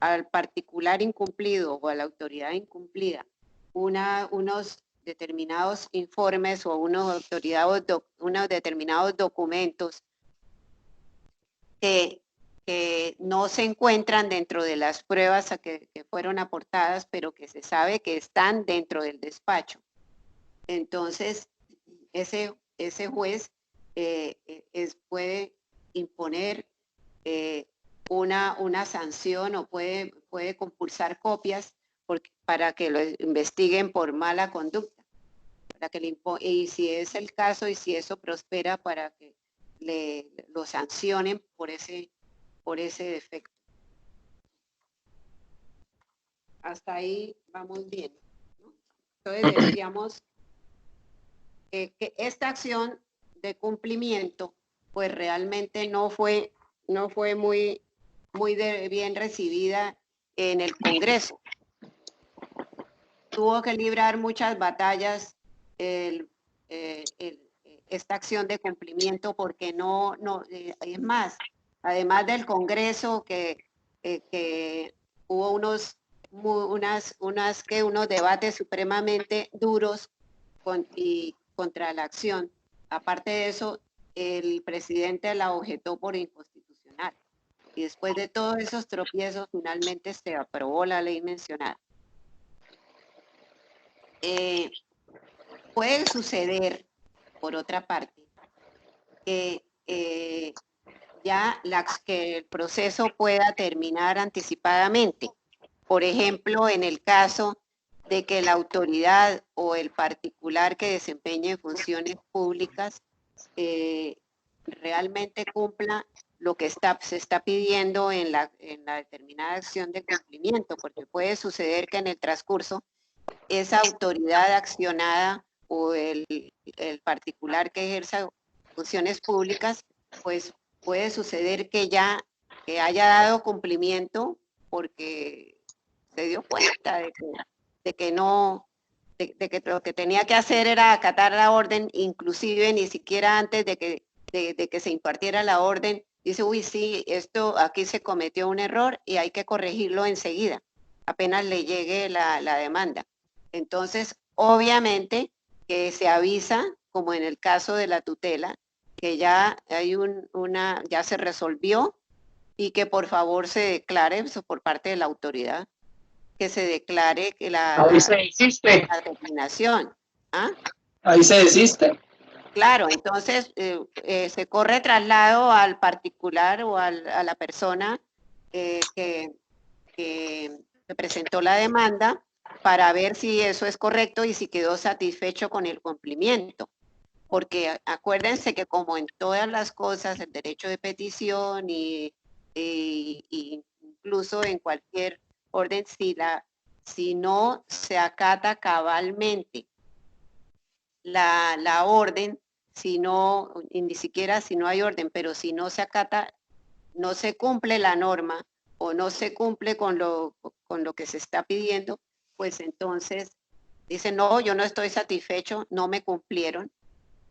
al particular incumplido o a la autoridad incumplida unos determinados informes o unos determinados documentos que no se encuentran dentro de las pruebas que fueron aportadas, pero que se sabe que están dentro del despacho. Entonces, ese juez puede imponer una sanción, o puede compulsar copias para que lo investiguen por mala conducta, y si es el caso y si eso prospera, para que lo sancionen por ese defecto. Hasta ahí vamos bien, ¿no? Entonces decíamos que esta acción de cumplimiento pues realmente no fue muy bien recibida en el Congreso. Tuvo que librar muchas batallas el esta acción de cumplimiento porque es más, además del Congreso que hubo unos debates supremamente duros contra la acción. Aparte de eso, el presidente la objetó por inconstitucional. Y después de todos esos tropiezos, finalmente se aprobó la ley mencionada. Puede suceder, por otra parte, que que el proceso pueda terminar anticipadamente. Por ejemplo, en el caso de que la autoridad o el particular que desempeñe funciones públicas realmente cumpla lo que se está pidiendo en la determinada acción de cumplimiento, porque puede suceder que en el transcurso esa autoridad accionada o el particular que ejerza funciones públicas, pues puede suceder que haya dado cumplimiento porque se dio cuenta de que lo que tenía que hacer era acatar la orden, inclusive ni siquiera antes de que se impartiera la orden, dice, uy, sí, aquí se cometió un error y hay que corregirlo enseguida, apenas le llegue la demanda. Entonces, obviamente que se avisa, como en el caso de la tutela, que ya hay ya se resolvió y que por favor se declare eso por parte de la autoridad, que se declare que Ahí se desiste. la determinación. ¿Ah? Ahí se desiste. Claro, entonces se corre traslado al particular o a la persona que presentó la demanda para ver si eso es correcto y si quedó satisfecho con el cumplimiento. Porque acuérdense que como en todas las cosas, el derecho de petición y incluso en cualquier orden, si no se acata cabalmente la orden, ni siquiera si no hay orden, pero si no se acata, no se cumple la norma o no se cumple con lo que se está pidiendo, pues entonces dice, no, yo no estoy satisfecho, no me cumplieron,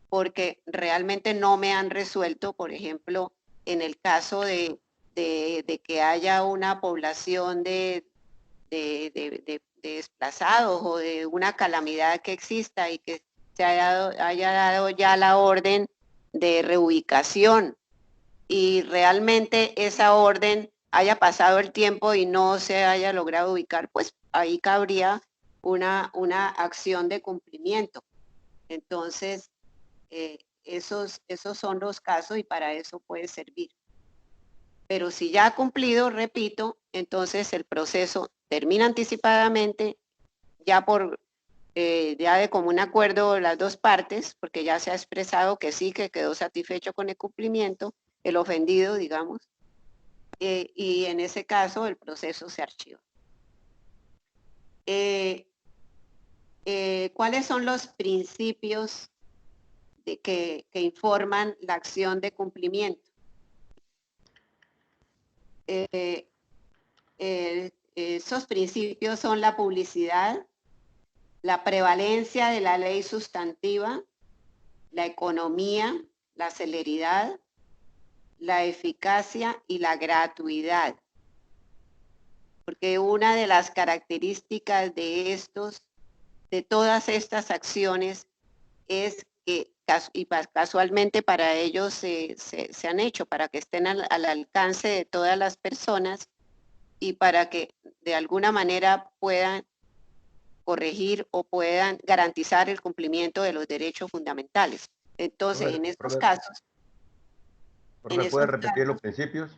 porque realmente no me han resuelto, por ejemplo, en el caso de que haya una población de desplazados o de una calamidad que exista y que se haya dado ya la orden de reubicación y realmente esa orden haya pasado el tiempo y no se haya logrado ubicar, pues ahí cabría una acción de cumplimiento. Entonces, esos son los casos y para eso puede servir. Pero si ya ha cumplido, repito, entonces el proceso termina anticipadamente, ya de común acuerdo las dos partes, porque ya se ha expresado que sí, que quedó satisfecho con el cumplimiento, el ofendido, digamos, y en ese caso el proceso se archiva. ¿Cuáles son los principios que informan la acción de cumplimiento? Esos principios son la publicidad, la prevalencia de la ley sustantiva, la economía, la celeridad, la eficacia y la gratuidad. Porque una de las características de todas estas acciones es que, y casualmente para ellos se han hecho, para que estén al alcance de todas las personas y para que de alguna manera puedan corregir o puedan garantizar el cumplimiento de los derechos fundamentales. Entonces, en estos casos... ¿Puede repetir los principios?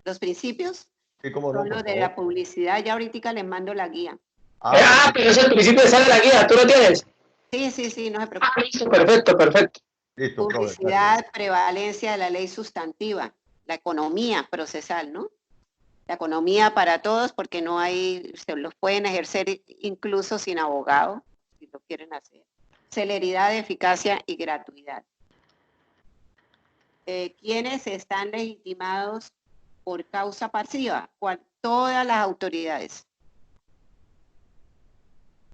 ¿Los principios? Sí, cómo no, son los de la publicidad. Ya ahorita les mando la guía. Pero ese principio sale la guía, ¿tú lo tienes? Sí, no se preocupe. Perfecto. Listo, publicidad, prevalencia de la ley sustantiva, la economía procesal, ¿no? La economía para todos, porque se los pueden ejercer incluso sin abogado, si lo quieren hacer. Celeridad, eficacia y gratuidad. ¿Quiénes están legitimados por causa pasiva? Todas las autoridades.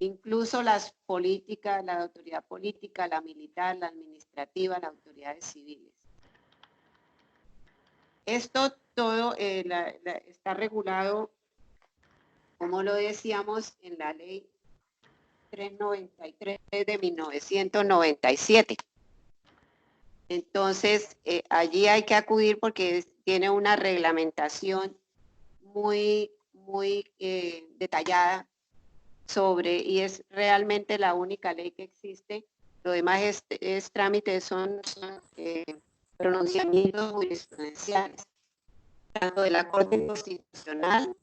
incluso las políticas, la autoridad política, la militar, la administrativa, las autoridades civiles. Esto todo está regulado, como lo decíamos, en la ley 393 de 1997. Entonces, allí hay que acudir porque tiene una reglamentación muy detallada sobre, y es realmente la única ley que existe. Lo demás es trámite, son pronunciamientos jurisprudenciales, tanto de la Corte Constitucional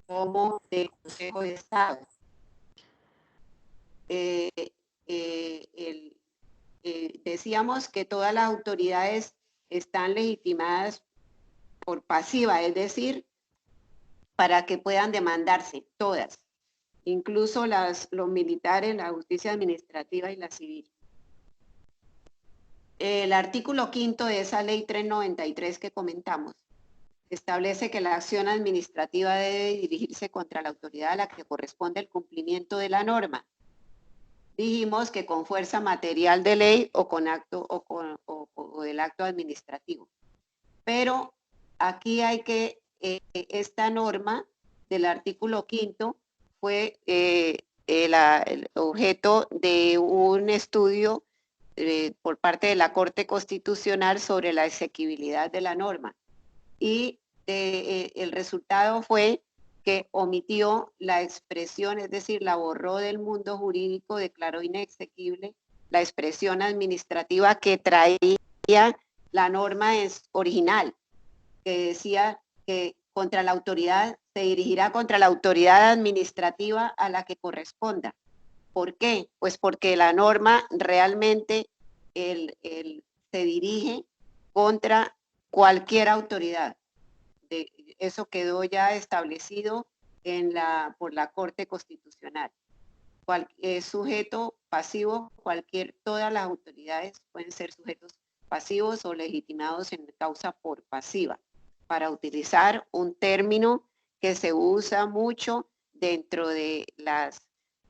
como del Consejo de Estado. Decíamos que todas las autoridades están legitimadas por pasiva, es decir, para que puedan demandarse, todas, incluso los militares, la justicia administrativa y la civil. El artículo 5 de esa ley 393 que comentamos establece que la acción administrativa debe dirigirse contra la autoridad a la que corresponde el cumplimiento de la norma. Dijimos que con fuerza material de ley o con acto o del acto administrativo. Pero aquí hay que, esta norma del artículo 5 fue el objeto de un estudio por parte de la Corte Constitucional sobre la exequibilidad de la norma. Y el resultado fue que omitió la expresión, es decir, la borró del mundo jurídico, declaró inexequible la expresión administrativa que traía la norma original, que decía que contra la autoridad se dirigirá contra la autoridad administrativa a la que corresponda. ¿Por qué? Pues porque la norma realmente se dirige contra cualquier autoridad. Eso quedó ya establecido por la Corte Constitucional. Sujeto pasivo, todas las autoridades pueden ser sujetos pasivos o legitimados en causa por pasiva, para utilizar un término que se usa mucho dentro de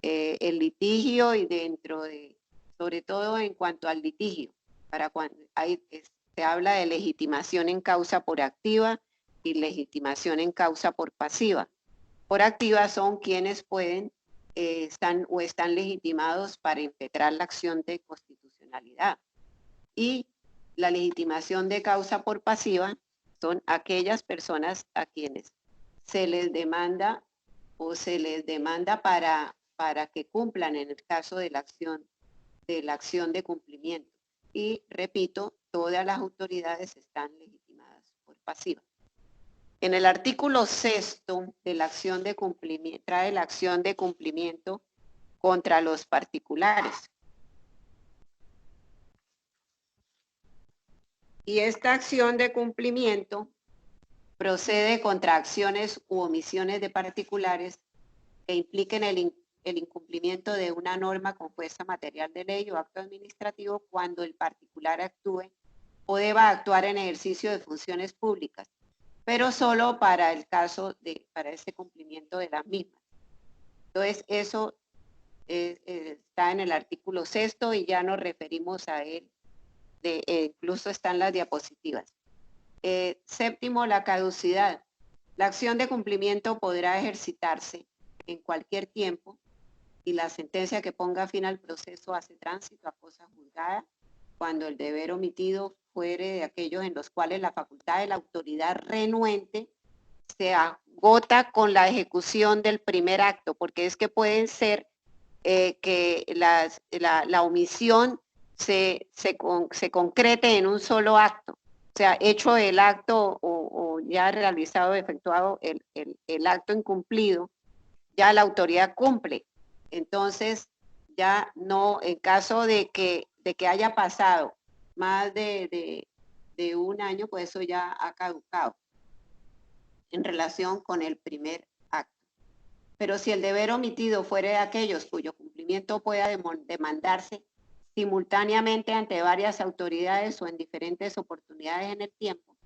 el litigio y sobre todo en cuanto al litigio, para cuando se habla de legitimación en causa por activa y legitimación en causa por pasiva. Por activa son quienes pueden, están legitimados para impetrar la acción de constitucionalidad. Y la legitimación de causa por pasiva son aquellas personas a quienes se les demanda para que cumplan en el caso de la acción de cumplimiento. Y repito, todas las autoridades están legitimadas por pasiva. En el artículo 6 de la acción de cumplimiento, trae la acción de cumplimiento contra los particulares. Y esta acción de cumplimiento procede contra acciones u omisiones de particulares que impliquen el incumplimiento de una norma con fuerza material de ley o acto administrativo cuando el particular actúe o deba actuar en ejercicio de funciones públicas, pero solo para el caso para ese cumplimiento de las mismas. Entonces, eso está en el artículo 6 y ya nos referimos a él, incluso están las diapositivas. Séptimo, la caducidad. La acción de cumplimiento podrá ejercitarse en cualquier tiempo y la sentencia que ponga fin al proceso hace tránsito a cosa juzgada cuando el deber omitido fuere de aquellos en los cuales la facultad de la autoridad renuente se agota con la ejecución del primer acto, porque es que pueden ser que la omisión se concrete en un solo acto. O sea, hecho el acto o ya realizado, efectuado el acto incumplido, ya la autoridad cumple. Entonces, ya no, en caso de que haya pasado más de un año, pues eso ya ha caducado en relación con el primer acto. Pero si el deber omitido fuere de aquellos cuyo cumplimiento pueda demandarse simultáneamente ante varias autoridades o en diferentes oportunidades en el tiempo,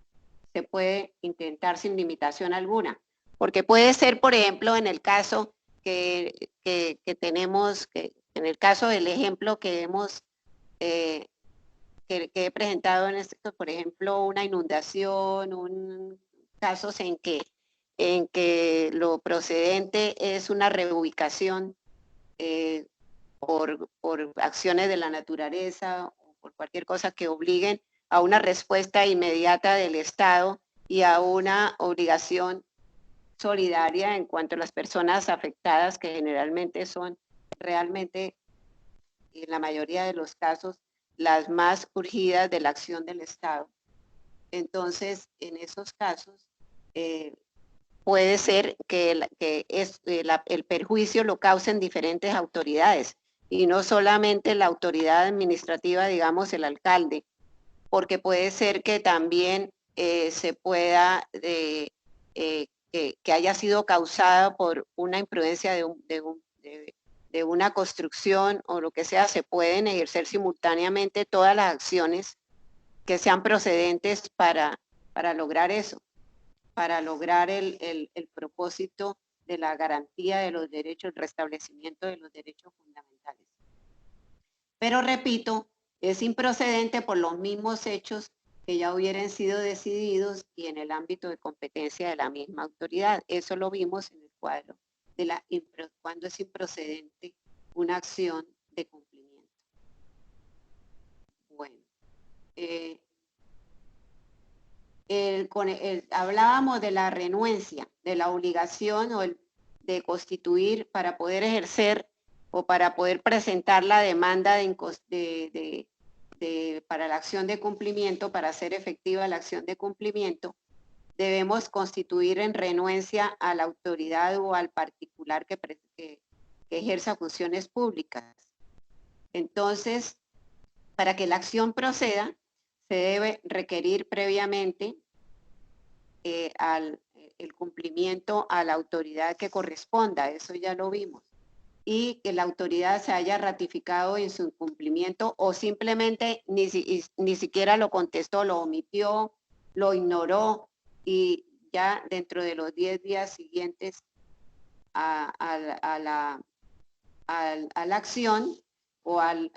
se puede intentar sin limitación alguna. Porque puede ser, por ejemplo, en el caso tenemos, que en el caso del ejemplo que hemos que he presentado en esto, por ejemplo, una inundación, casos en que lo procedente es una reubicación por acciones de la naturaleza o por cualquier cosa que obliguen a una respuesta inmediata del Estado y a una obligación solidaria en cuanto a las personas afectadas, que generalmente son realmente, en la mayoría de los casos, las más urgidas de la acción del Estado. Entonces, en esos casos, puede ser que el perjuicio lo causen diferentes autoridades y no solamente la autoridad administrativa, digamos, el alcalde, porque puede ser que también se pueda, que haya sido causada por una imprudencia de una construcción o lo que sea. Se pueden ejercer simultáneamente todas las acciones que sean procedentes para lograr eso, para lograr el propósito de la garantía de los derechos, el restablecimiento de los derechos fundamentales. Pero repito, es improcedente por los mismos hechos que ya hubieran sido decididos y en el ámbito de competencia de la misma autoridad. Eso lo vimos en el cuadro de cuando es improcedente una acción de cumplimiento. Bueno, hablábamos de la renuencia, de la obligación de constituir para poder ejercer o para poder presentar la demanda para la acción de cumplimiento, para hacer efectiva la acción de cumplimiento. Debemos constituir en renuencia a la autoridad o al particular que ejerza funciones públicas. Entonces, para que la acción proceda, se debe requerir previamente el cumplimiento a la autoridad que corresponda, eso ya lo vimos, y que la autoridad se haya ratificado en su cumplimiento o simplemente ni siquiera lo contestó, lo omitió, lo ignoró, y ya dentro de los 10 días siguientes a la acción o al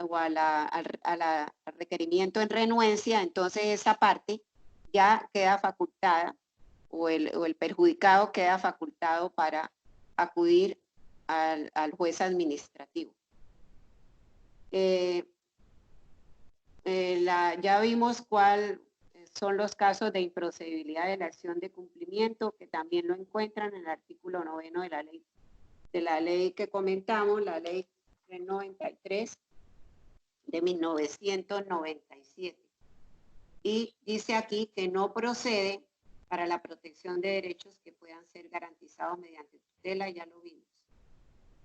requerimiento en renuencia, entonces esa parte ya queda facultada o el perjudicado queda facultado para acudir al juez administrativo. Ya vimos cuál son los casos de improcedibilidad de la acción de cumplimiento, que también lo encuentran en el artículo 9 de la ley que comentamos, la ley 93 de 1997. Y dice aquí que no procede para la protección de derechos que puedan ser garantizados mediante tutela, ya lo vimos.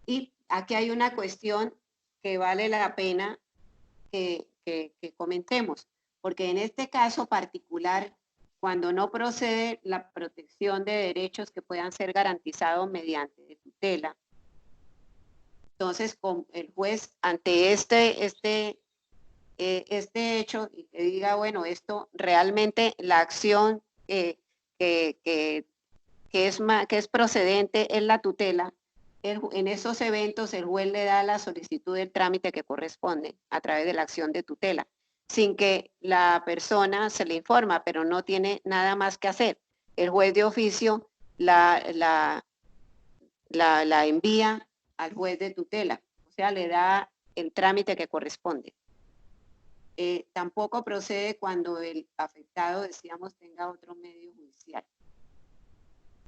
Y aquí hay una cuestión que vale la pena que comentemos, porque en este caso particular, cuando no procede la protección de derechos que puedan ser garantizados mediante tutela, entonces con el juez ante este hecho, y que diga, bueno, esto realmente la acción que es procedente es la tutela, en esos eventos el juez le da la solicitud del trámite que corresponde a través de la acción de tutela, sin que la persona se le informa, pero no tiene nada más que hacer. El juez de oficio la envía al juez de tutela, o sea, le da el trámite que corresponde. Tampoco procede cuando el afectado, decíamos, tenga otro medio judicial,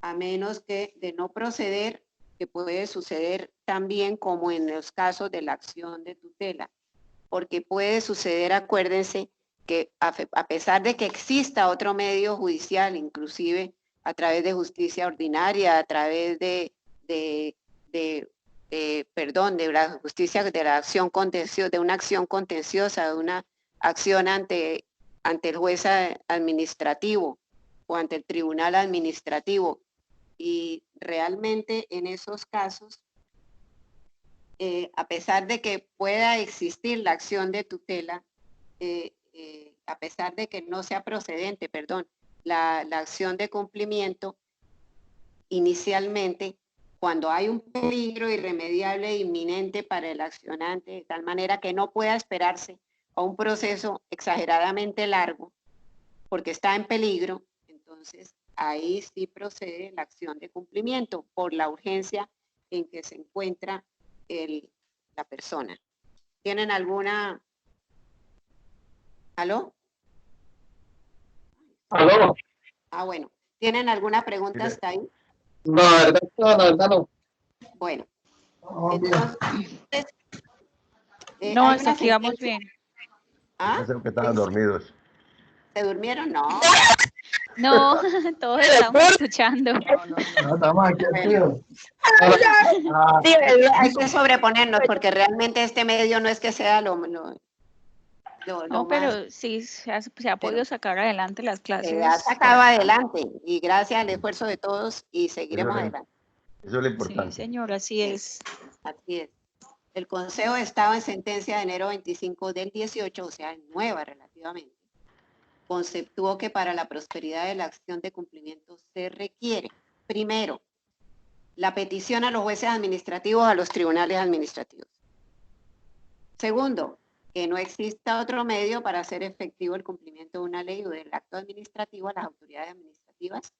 a menos que de no proceder, que puede suceder también como en los casos de la acción de tutela, porque puede suceder, acuérdense, que a pesar de que exista otro medio judicial, inclusive a través de justicia ordinaria, a través de la justicia, de la acción contenciosa, de una acción contenciosa, de una acción ante el juez administrativo o ante el tribunal administrativo, y realmente en esos casos, a pesar de que pueda existir la acción de tutela, a pesar de que no sea procedente, la acción de cumplimiento, inicialmente cuando hay un peligro irremediable e inminente para el accionante, de tal manera que no pueda esperarse a un proceso exageradamente largo, porque está en peligro, entonces ahí sí procede la acción de cumplimiento por la urgencia en que se encuentra la persona. ¿Tienen alguna? ¿Aló? ¿Aló? Ah, bueno. ¿Tienen alguna pregunta hasta ahí? No, la verdad no. Bueno. Entonces, no, hasta aquí vamos bien. ¿Ah? Yo creo que estaban dormidos. ¿Se durmieron? No. No, todos estamos escuchando. No, estamos aquí activos. Sí, hay que sobreponernos porque realmente este medio no es que sea lo No, más, pero sí se ha podido sacar adelante las clases. se ha sacado adelante y gracias al esfuerzo de todos y seguiremos adelante. Eso es lo importante. Sí, señor, así es. Así es. El Consejo de Estado en sentencia de enero 25 del 18, o sea, nueva relativamente, conceptuó que para la prosperidad de la acción de cumplimiento se requiere, primero, la petición a los jueces administrativos, a los tribunales administrativos. Segundo, que no exista otro medio para hacer efectivo el cumplimiento de una ley o del acto administrativo a las autoridades administrativas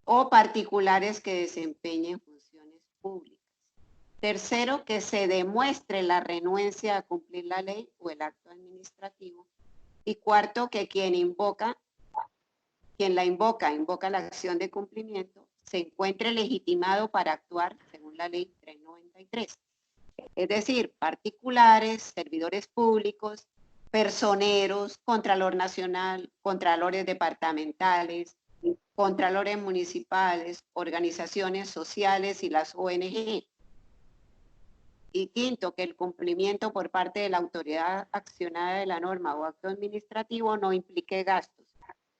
o particulares que desempeñen funciones públicas. Tercero, que se demuestre la renuencia a cumplir la ley o el acto administrativo. Y cuarto, que quien la invoca la acción de cumplimiento, se encuentre legitimado para actuar según la ley 393. Es decir, particulares, servidores públicos, personeros, Contralor Nacional, Contralores departamentales, Contralores municipales, organizaciones sociales y las ONG. Y quinto, que el cumplimiento por parte de la autoridad accionada de la norma o acto administrativo no implique gastos.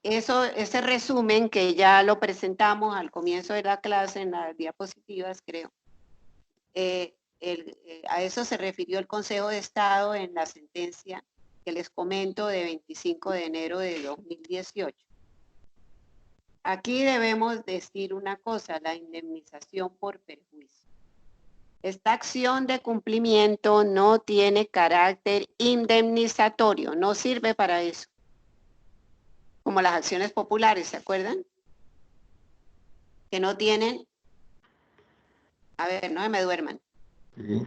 Ese resumen que ya lo presentamos al comienzo de la clase en las diapositivas, creo, a eso se refirió el Consejo de Estado en la sentencia que les comento de 25 de enero de 2018. Aquí debemos decir una cosa, la indemnización por perjuicio. Esta acción de cumplimiento no tiene carácter indemnizatorio, no sirve para eso. Como las acciones populares, ¿se acuerdan? Que no tienen, a ver, no me duerman. Sí.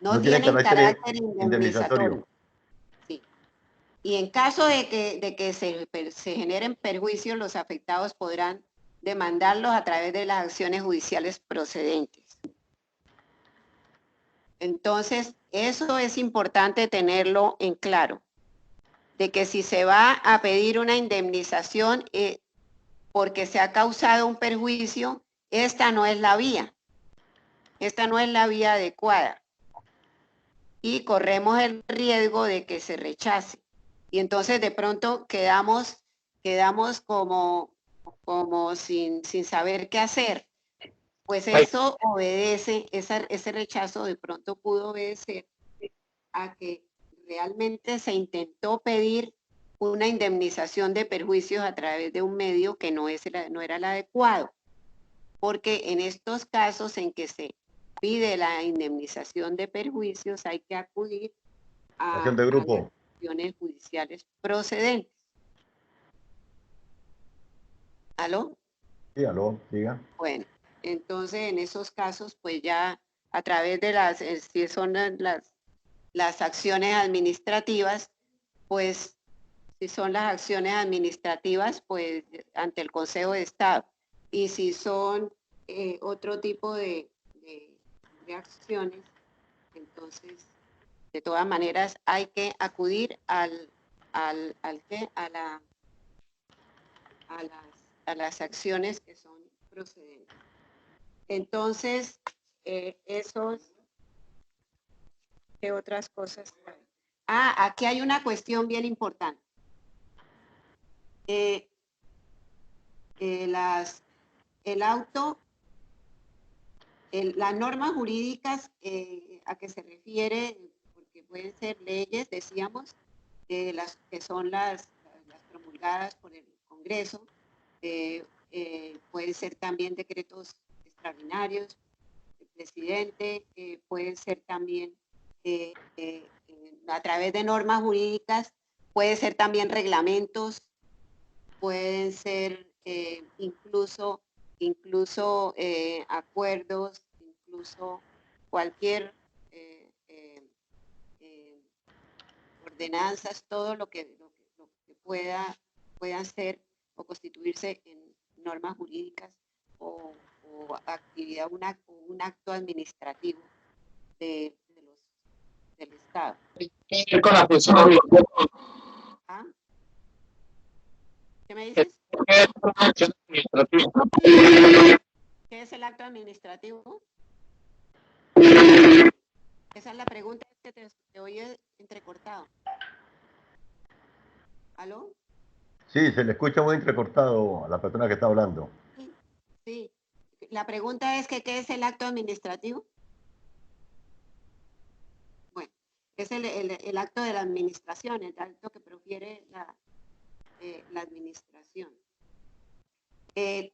No tienen carácter indemnizatorio. Sí. Y en caso de que se generen perjuicios, los afectados podrán demandarlos a través de las acciones judiciales procedentes. Entonces, eso es importante tenerlo en claro, de que si se va a pedir una indemnización porque se ha causado un perjuicio, esta no es la vía. Esta no es la vía adecuada. Y corremos el riesgo de que se rechace. Y entonces de pronto quedamos como sin saber qué hacer. Pues eso obedece, ese rechazo de pronto pudo obedecer a que realmente se intentó pedir una indemnización de perjuicios a través de un medio que no era el adecuado. Porque en estos casos en que se pide la indemnización de perjuicios hay que acudir a Acción de grupo. acciones judiciales procedentes. ¿Aló? Sí, aló, diga. Bueno, entonces en esos casos pues ya a través de si son las acciones administrativas, pues si son las acciones administrativas pues ante el Consejo de Estado, y si son otro tipo de acciones, entonces de todas maneras hay que acudir a las acciones que son procedentes. Entonces, ¿qué otras cosas? Aquí hay una cuestión bien importante. Las normas jurídicas a que se refiere, porque pueden ser leyes, decíamos, las que son las promulgadas por el Congreso, pueden ser también decretos extraordinarios, el presidente, puede ser también a través de normas jurídicas, puede ser también reglamentos, pueden ser incluso acuerdos, incluso cualquier ordenanzas, todo lo que puedan ser o constituirse en normas jurídicas o actividad, un acto administrativo del Estado. Con la función administrativa. ¿Ah? ¿Qué me dices? ¿Qué es el acto administrativo? Esa es la pregunta, que te oye entrecortado. ¿Aló? Sí, se le escucha muy entrecortado a la persona que está hablando. Sí. La pregunta es que ¿qué es el acto administrativo? Bueno, es el acto de la administración, el acto que profiere la administración.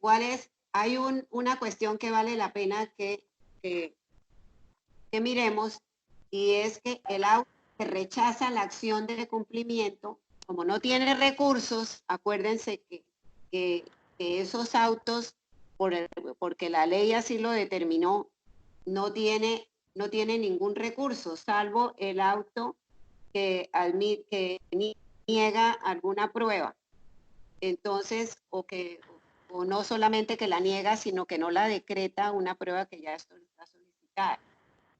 ¿Cuál es? Hay una cuestión que vale la pena que miremos, y es que el auto que rechaza la acción de cumplimiento, como no tiene recursos, acuérdense que esos autos, porque la ley así lo determinó, no tiene ningún recurso, salvo el auto que niega alguna prueba. Entonces, o no solamente que la niega, sino que no la decreta una prueba que ya está solicitada.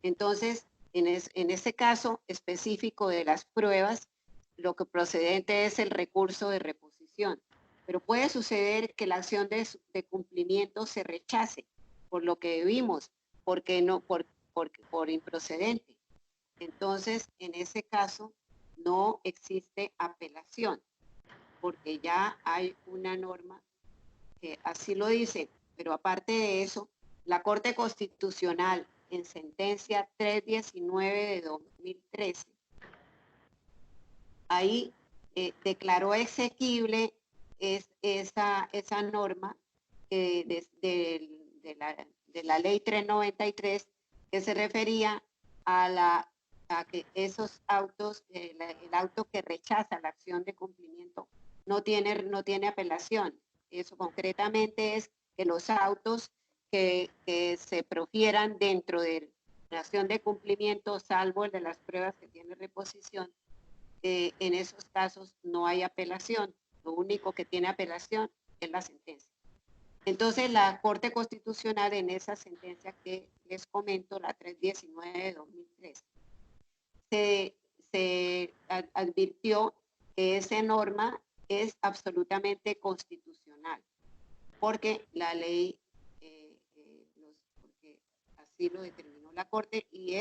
Entonces, en ese caso específico de las pruebas, lo que procedente es el recurso de reposición. Pero puede suceder que la acción de cumplimiento se rechace, por lo que vimos, por improcedente. Entonces, en ese caso, no existe apelación, porque ya hay una norma que así lo dice. Pero aparte de eso, la Corte Constitucional, en sentencia 319 de 2013, ahí declaró exequible esa norma de la ley 393, que se refería a que esos autos, el auto que rechaza la acción de cumplimiento no tiene apelación. Eso concretamente es que los autos que se profieran dentro de la acción de cumplimiento, salvo el de las pruebas que tiene reposición, en esos casos no hay apelación. Lo único que tiene apelación es la sentencia. Entonces, la Corte Constitucional, en esa sentencia que les comento, la 319 de 2013, se advirtió que esa norma es absolutamente constitucional, porque la ley, porque así lo determinó la Corte, y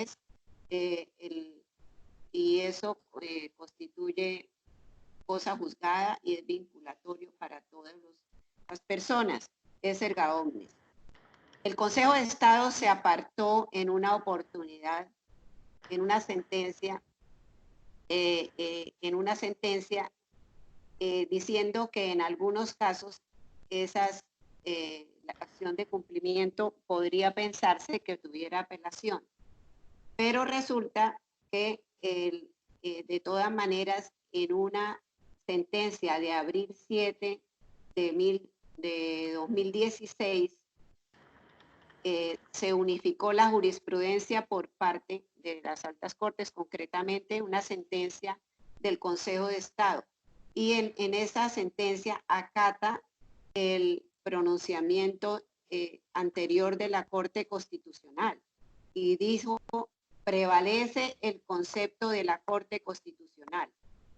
eso constituye cosa juzgada y es vinculatorio para todas las personas, es erga omnes. El Consejo de Estado se apartó en una oportunidad, en una sentencia, diciendo que en algunos casos la acción de cumplimiento podría pensarse que tuviera apelación, pero resulta que de todas maneras, en una sentencia de abril 7 de 2016, se unificó la jurisprudencia por parte de las altas cortes, concretamente una sentencia del Consejo de Estado. Y en esa sentencia acata el pronunciamiento anterior de la Corte Constitucional y dijo: prevalece el concepto de la Corte Constitucional,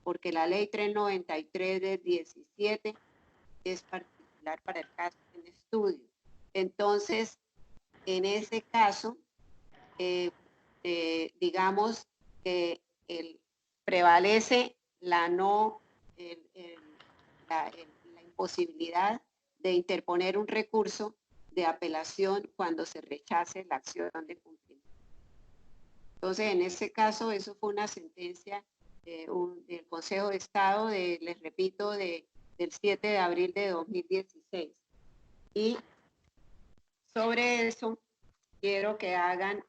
porque la ley 393 del 17 es particular para el caso en estudio. Entonces, en ese caso, digamos que prevalece la imposibilidad de interponer un recurso de apelación cuando se rechace la acción de cumplimiento. Entonces, en ese caso, eso fue una sentencia del Consejo de Estado, les repito, del 7 de abril de 2016. Y Sobre eso, quiero que hagan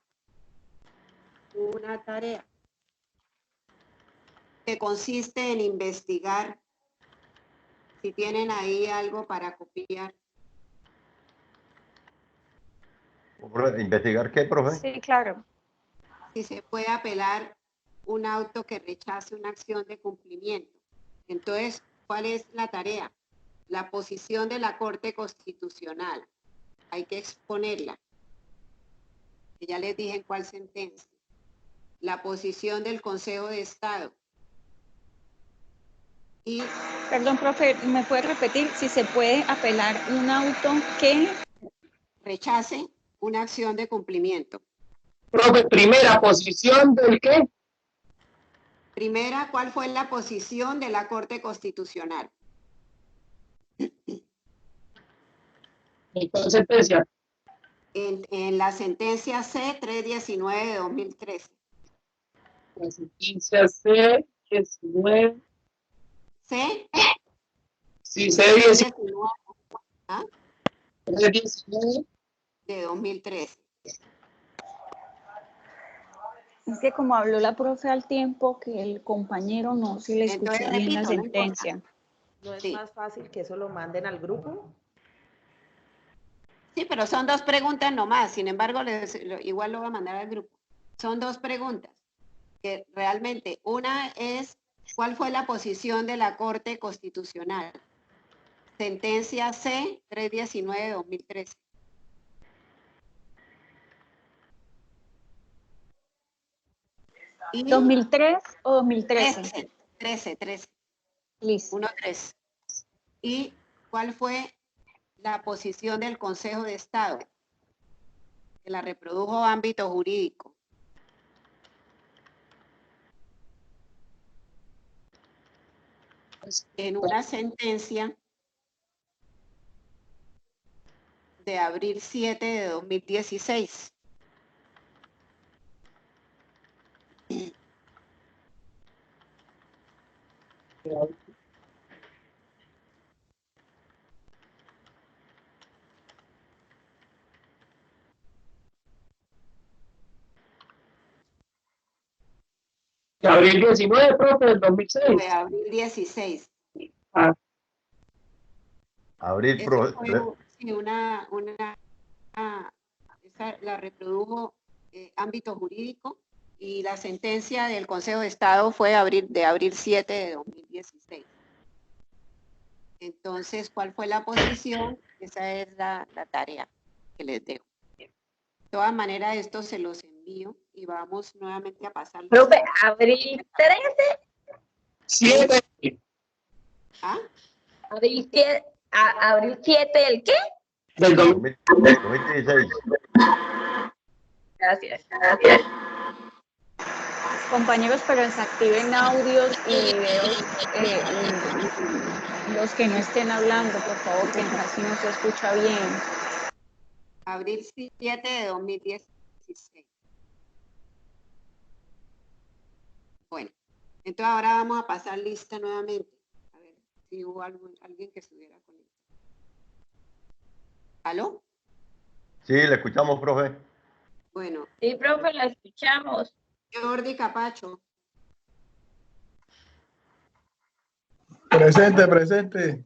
una tarea que consiste en investigar si tienen ahí algo para copiar. ¿Investigar qué, profe? Sí, claro. Si se puede apelar un auto que rechace una acción de cumplimiento. Entonces, ¿cuál es la tarea? La posición de la Corte Constitucional. Hay que exponerla. Ya les dije en cuál sentencia. La posición del Consejo de Estado. Y, perdón, profe, ¿me puede repetir si se puede apelar un auto que rechace una acción de cumplimiento? Profe, primera posición del qué? Primera, ¿cuál fue la posición de la Corte Constitucional? ¿En cuál sentencia? En la sentencia C-319 de 2013. La sentencia C-19. ¿C? Sí, C-19. ¿Ah? C-19. De 2013. es que como habló la profe al tiempo que el compañero no se le escuchó Entonces, bien la repito, sentencia? ¿No es más fácil que eso lo manden al grupo? Sí, pero son 2 preguntas nomás. Sin embargo, igual lo voy a mandar al grupo. Son 2 preguntas. Que realmente, una es, ¿cuál fue la posición de la Corte Constitucional? Sentencia C-319 de 2013. ¿2003 o 2013? 13. Listo. 1-3. ¿Y cuál fue la posición del Consejo de Estado? Que la reprodujo ámbito jurídico. En una sentencia de abril 7 de 2016. De abril 19, profe, del 2006. De abril 16. Abril, profe. Sí, esa la reprodujo ámbito jurídico y la sentencia del Consejo de Estado fue de abril 7 de 2016. Entonces, ¿cuál fue la posición? Esa es la tarea que les dejo. De todas maneras, esto se los envío y vamos nuevamente a pasar. Profe, abril 13. 7. ¿Ah? Abril 7, ¿el qué? Del 2016. Gracias. Compañeros, pero desactiven audios y videos los que no estén hablando, por favor, que así no se escucha bien. Abril 7 de 2016. Bueno, entonces ahora vamos a pasar lista nuevamente. A ver si hubo alguien que estuviera conectado. ¿Aló? Sí, le escuchamos, profe. Bueno. Sí, profe, la escuchamos. Jordi Capacho. Presente.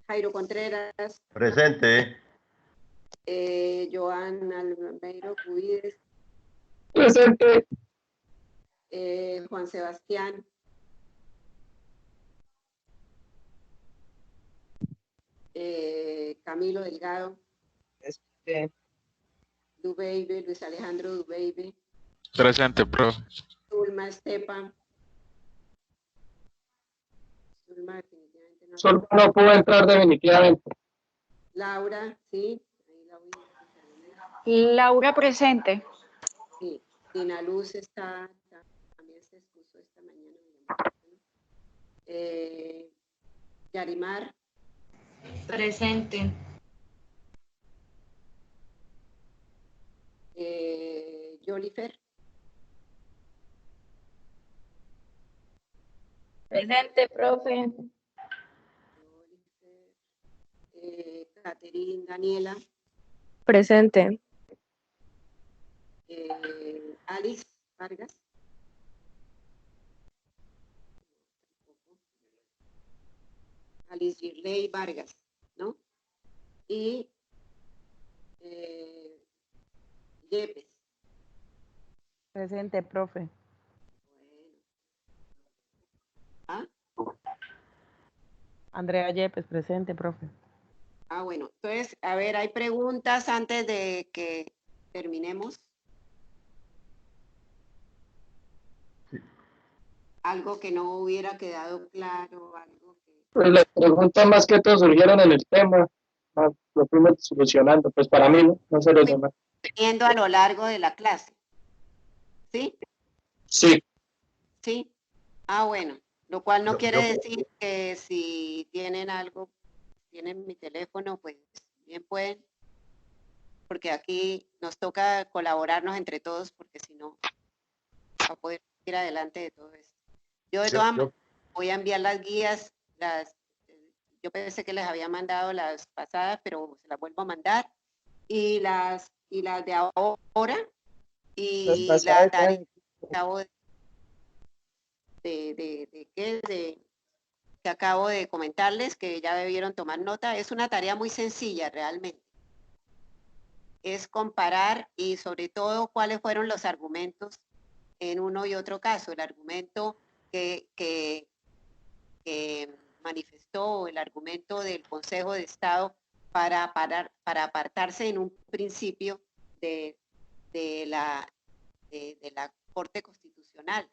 Jairo Contreras. Presente. Joan Almeiro Cuides. Presente. Juan Sebastián. Camilo Delgado. Dubeibe, Luis Alejandro Dubeibe. Presente, profe. Zulma Estepan. Zulma definitivamente no. Zulma no pudo entrar definitivamente. Laura, sí. Ahí la voy a... Laura presente. Sí. Dina Luz está, también se expuso esta mañana. Yarimar. Presente. Jolifer. Presente, profe. Catherine Daniela. Presente. Alice Vargas. Alice Girley Vargas, ¿no? Y Yepes. Presente, profe. ¿Ah? Andrea Yepes, presente, profe. Ah, bueno. Entonces, a ver, ¿hay preguntas antes de que terminemos? Sí. Algo que no hubiera quedado claro, algo que... Pues las preguntas más que todo surgieron en el tema, lo fuimos solucionando, pues para mí, no sé los demás. Yendo a lo largo de la clase. ¿Sí? Sí. Sí. Ah, bueno. Lo cual no Yo- quiere yo- decir que si tienen algo, tienen mi teléfono, pues bien pueden, porque aquí nos toca colaborarnos entre todos, porque si no, va a poder ir adelante de todo esto. Yo de todas maneras voy a enviar las guías, yo pensé que les había mandado las pasadas, pero se las vuelvo a mandar, y las de ahora, y la tarea que acabo de comentarles, que ya debieron tomar nota. Es una tarea muy sencilla realmente. Es comparar y sobre todo cuáles fueron los argumentos en uno y otro caso. El argumento que manifestó, el argumento del Consejo de Estado para apartarse en un principio de la Corte Constitucional,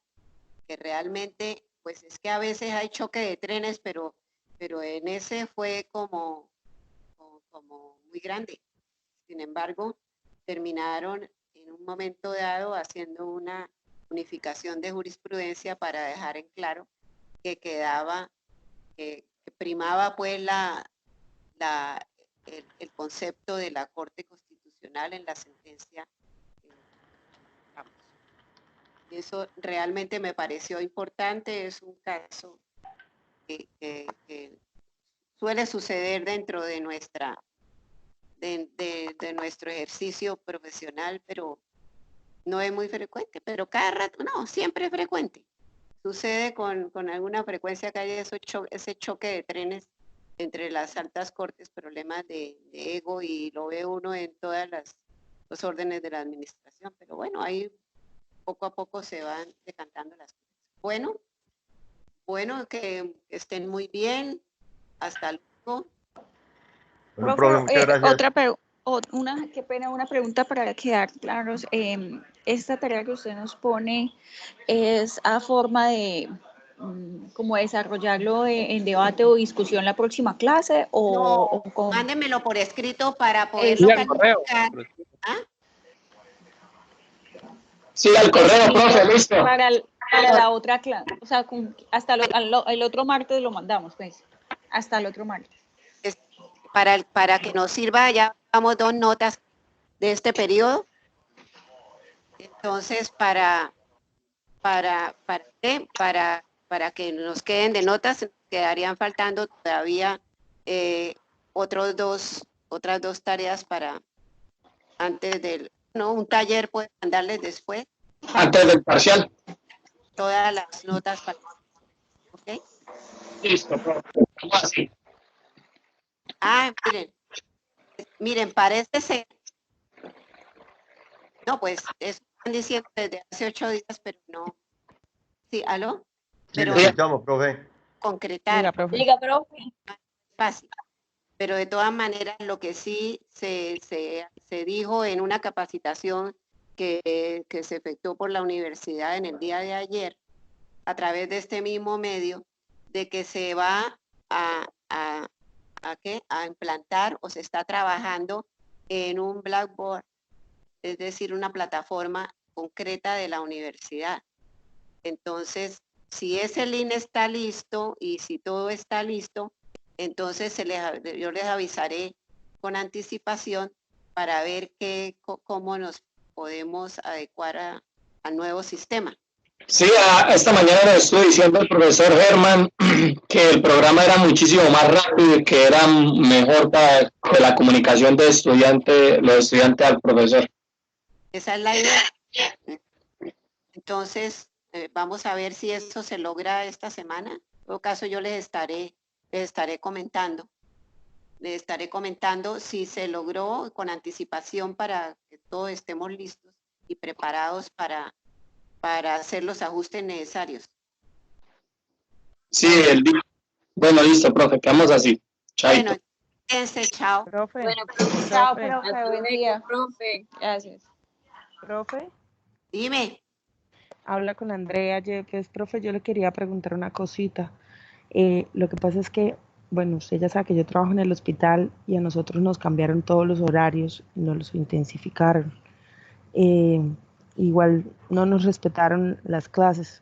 que realmente, pues es que a veces hay choque de trenes, pero en ese fue como muy grande. Sin embargo, terminaron en un momento dado haciendo una unificación de jurisprudencia para dejar en claro que quedaba, que primaba pues el concepto de la Corte Constitucional en la sentencia. Eso realmente me pareció importante, es un caso que suele suceder dentro de nuestro ejercicio profesional, pero no es muy frecuente, pero cada rato, no, siempre es frecuente. Sucede con alguna frecuencia que hay ese choque de trenes entre las altas cortes, problemas de ego, y lo ve uno en todas los órdenes de la administración, pero bueno, ahí poco a poco se van decantando las cosas. Bueno, que estén muy bien. Hasta luego. Bueno, profe, muchas gracias. Qué pena, una pregunta para quedar claros. Esta tarea que usted nos pone es a forma de como desarrollarlo en debate o discusión la próxima clase, o no, mándemelo por escrito para poderlo calificar. ¿Ah? Sí, al correo, profe, listo. Para la otra clase, o sea, hasta el otro martes lo mandamos, pues, hasta el otro martes. Para que nos sirva, ya vamos 2 notas de este periodo. Entonces, para que nos queden de notas, quedarían faltando todavía otras dos tareas para antes del, no, un taller puede mandarles después. Antes del parcial. Todas las notas para, ¿ok? Listo, profe. Así. Ah, miren, parece ser, no, pues están diciendo desde hace 8 días, pero no. Sí, ¿aló? Pero sí, le escuchamos, profe. Concretar. Diga, profe. Fácil. Pero de todas maneras, lo que sí se dijo en una capacitación que se efectuó por la universidad en el día de ayer, a través de este mismo medio, de que se va a implantar, o se está trabajando en un Blackboard, es decir, una plataforma concreta de la universidad. Entonces, si ese link está listo y si todo está listo, entonces yo les avisaré con anticipación para ver cómo nos podemos adecuar al nuevo sistema. Sí, esta mañana nos estuvo diciendo el profesor Germán que el programa era muchísimo más rápido y que era mejor para la comunicación de los estudiantes al profesor. Esa es la idea. Entonces, vamos a ver si eso se logra esta semana. En todo caso, yo les estaré comentando. Les estaré comentando si se logró con anticipación para que todos estemos listos y preparados para hacer los ajustes necesarios. Sí, bueno, listo, profe, quedamos así. Chaito. Bueno, chao. Profe. Bueno, profe, chao, profe, buen día. Profe, gracias. Profe. Dime. Habla con Andrea Yepes. Profe, yo le quería preguntar una cosita. Lo que pasa es que, bueno, usted ya sabe que yo trabajo en el hospital y a nosotros nos cambiaron todos los horarios y nos los intensificaron. Igual no nos respetaron las clases.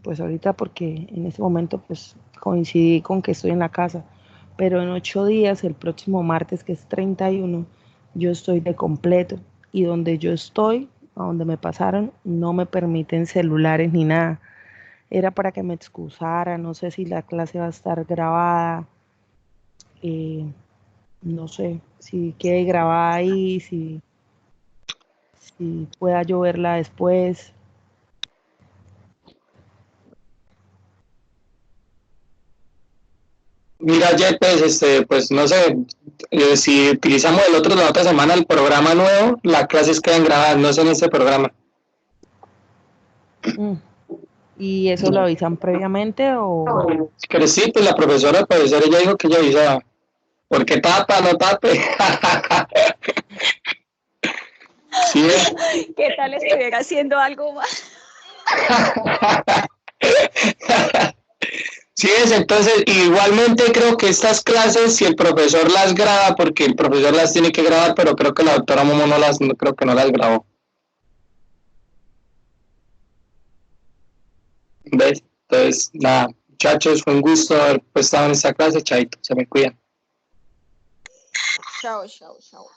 Pues ahorita porque en este momento pues coincidí con que estoy en la casa. Pero en 8 días, el próximo martes, que es 31, yo estoy de completo. Y donde yo estoy, a donde me pasaron, no me permiten celulares ni nada. Era para que me excusara, no sé si la clase va a estar grabada. No sé si quede grabada ahí, si pueda yo verla después. Mira, Yepes, pues no sé, si utilizamos la otra semana el programa nuevo, las clases quedan grabadas, no sé en este programa. ¿Y eso lo avisan previamente o...? Pero sí, pues la profesora, ella dijo que ella avisaba. Porque tapa, no tape. Sí. ¿Qué tal estuviera haciendo algo más? Sí es, entonces igualmente creo que estas clases, si el profesor las graba, porque el profesor las tiene que grabar, pero creo que la doctora Momo creo que no las grabó. ¿Ves? Entonces, nada, muchachos, fue un gusto haber estado en esta clase, chaito, se me cuidan. Chao, chao, chao.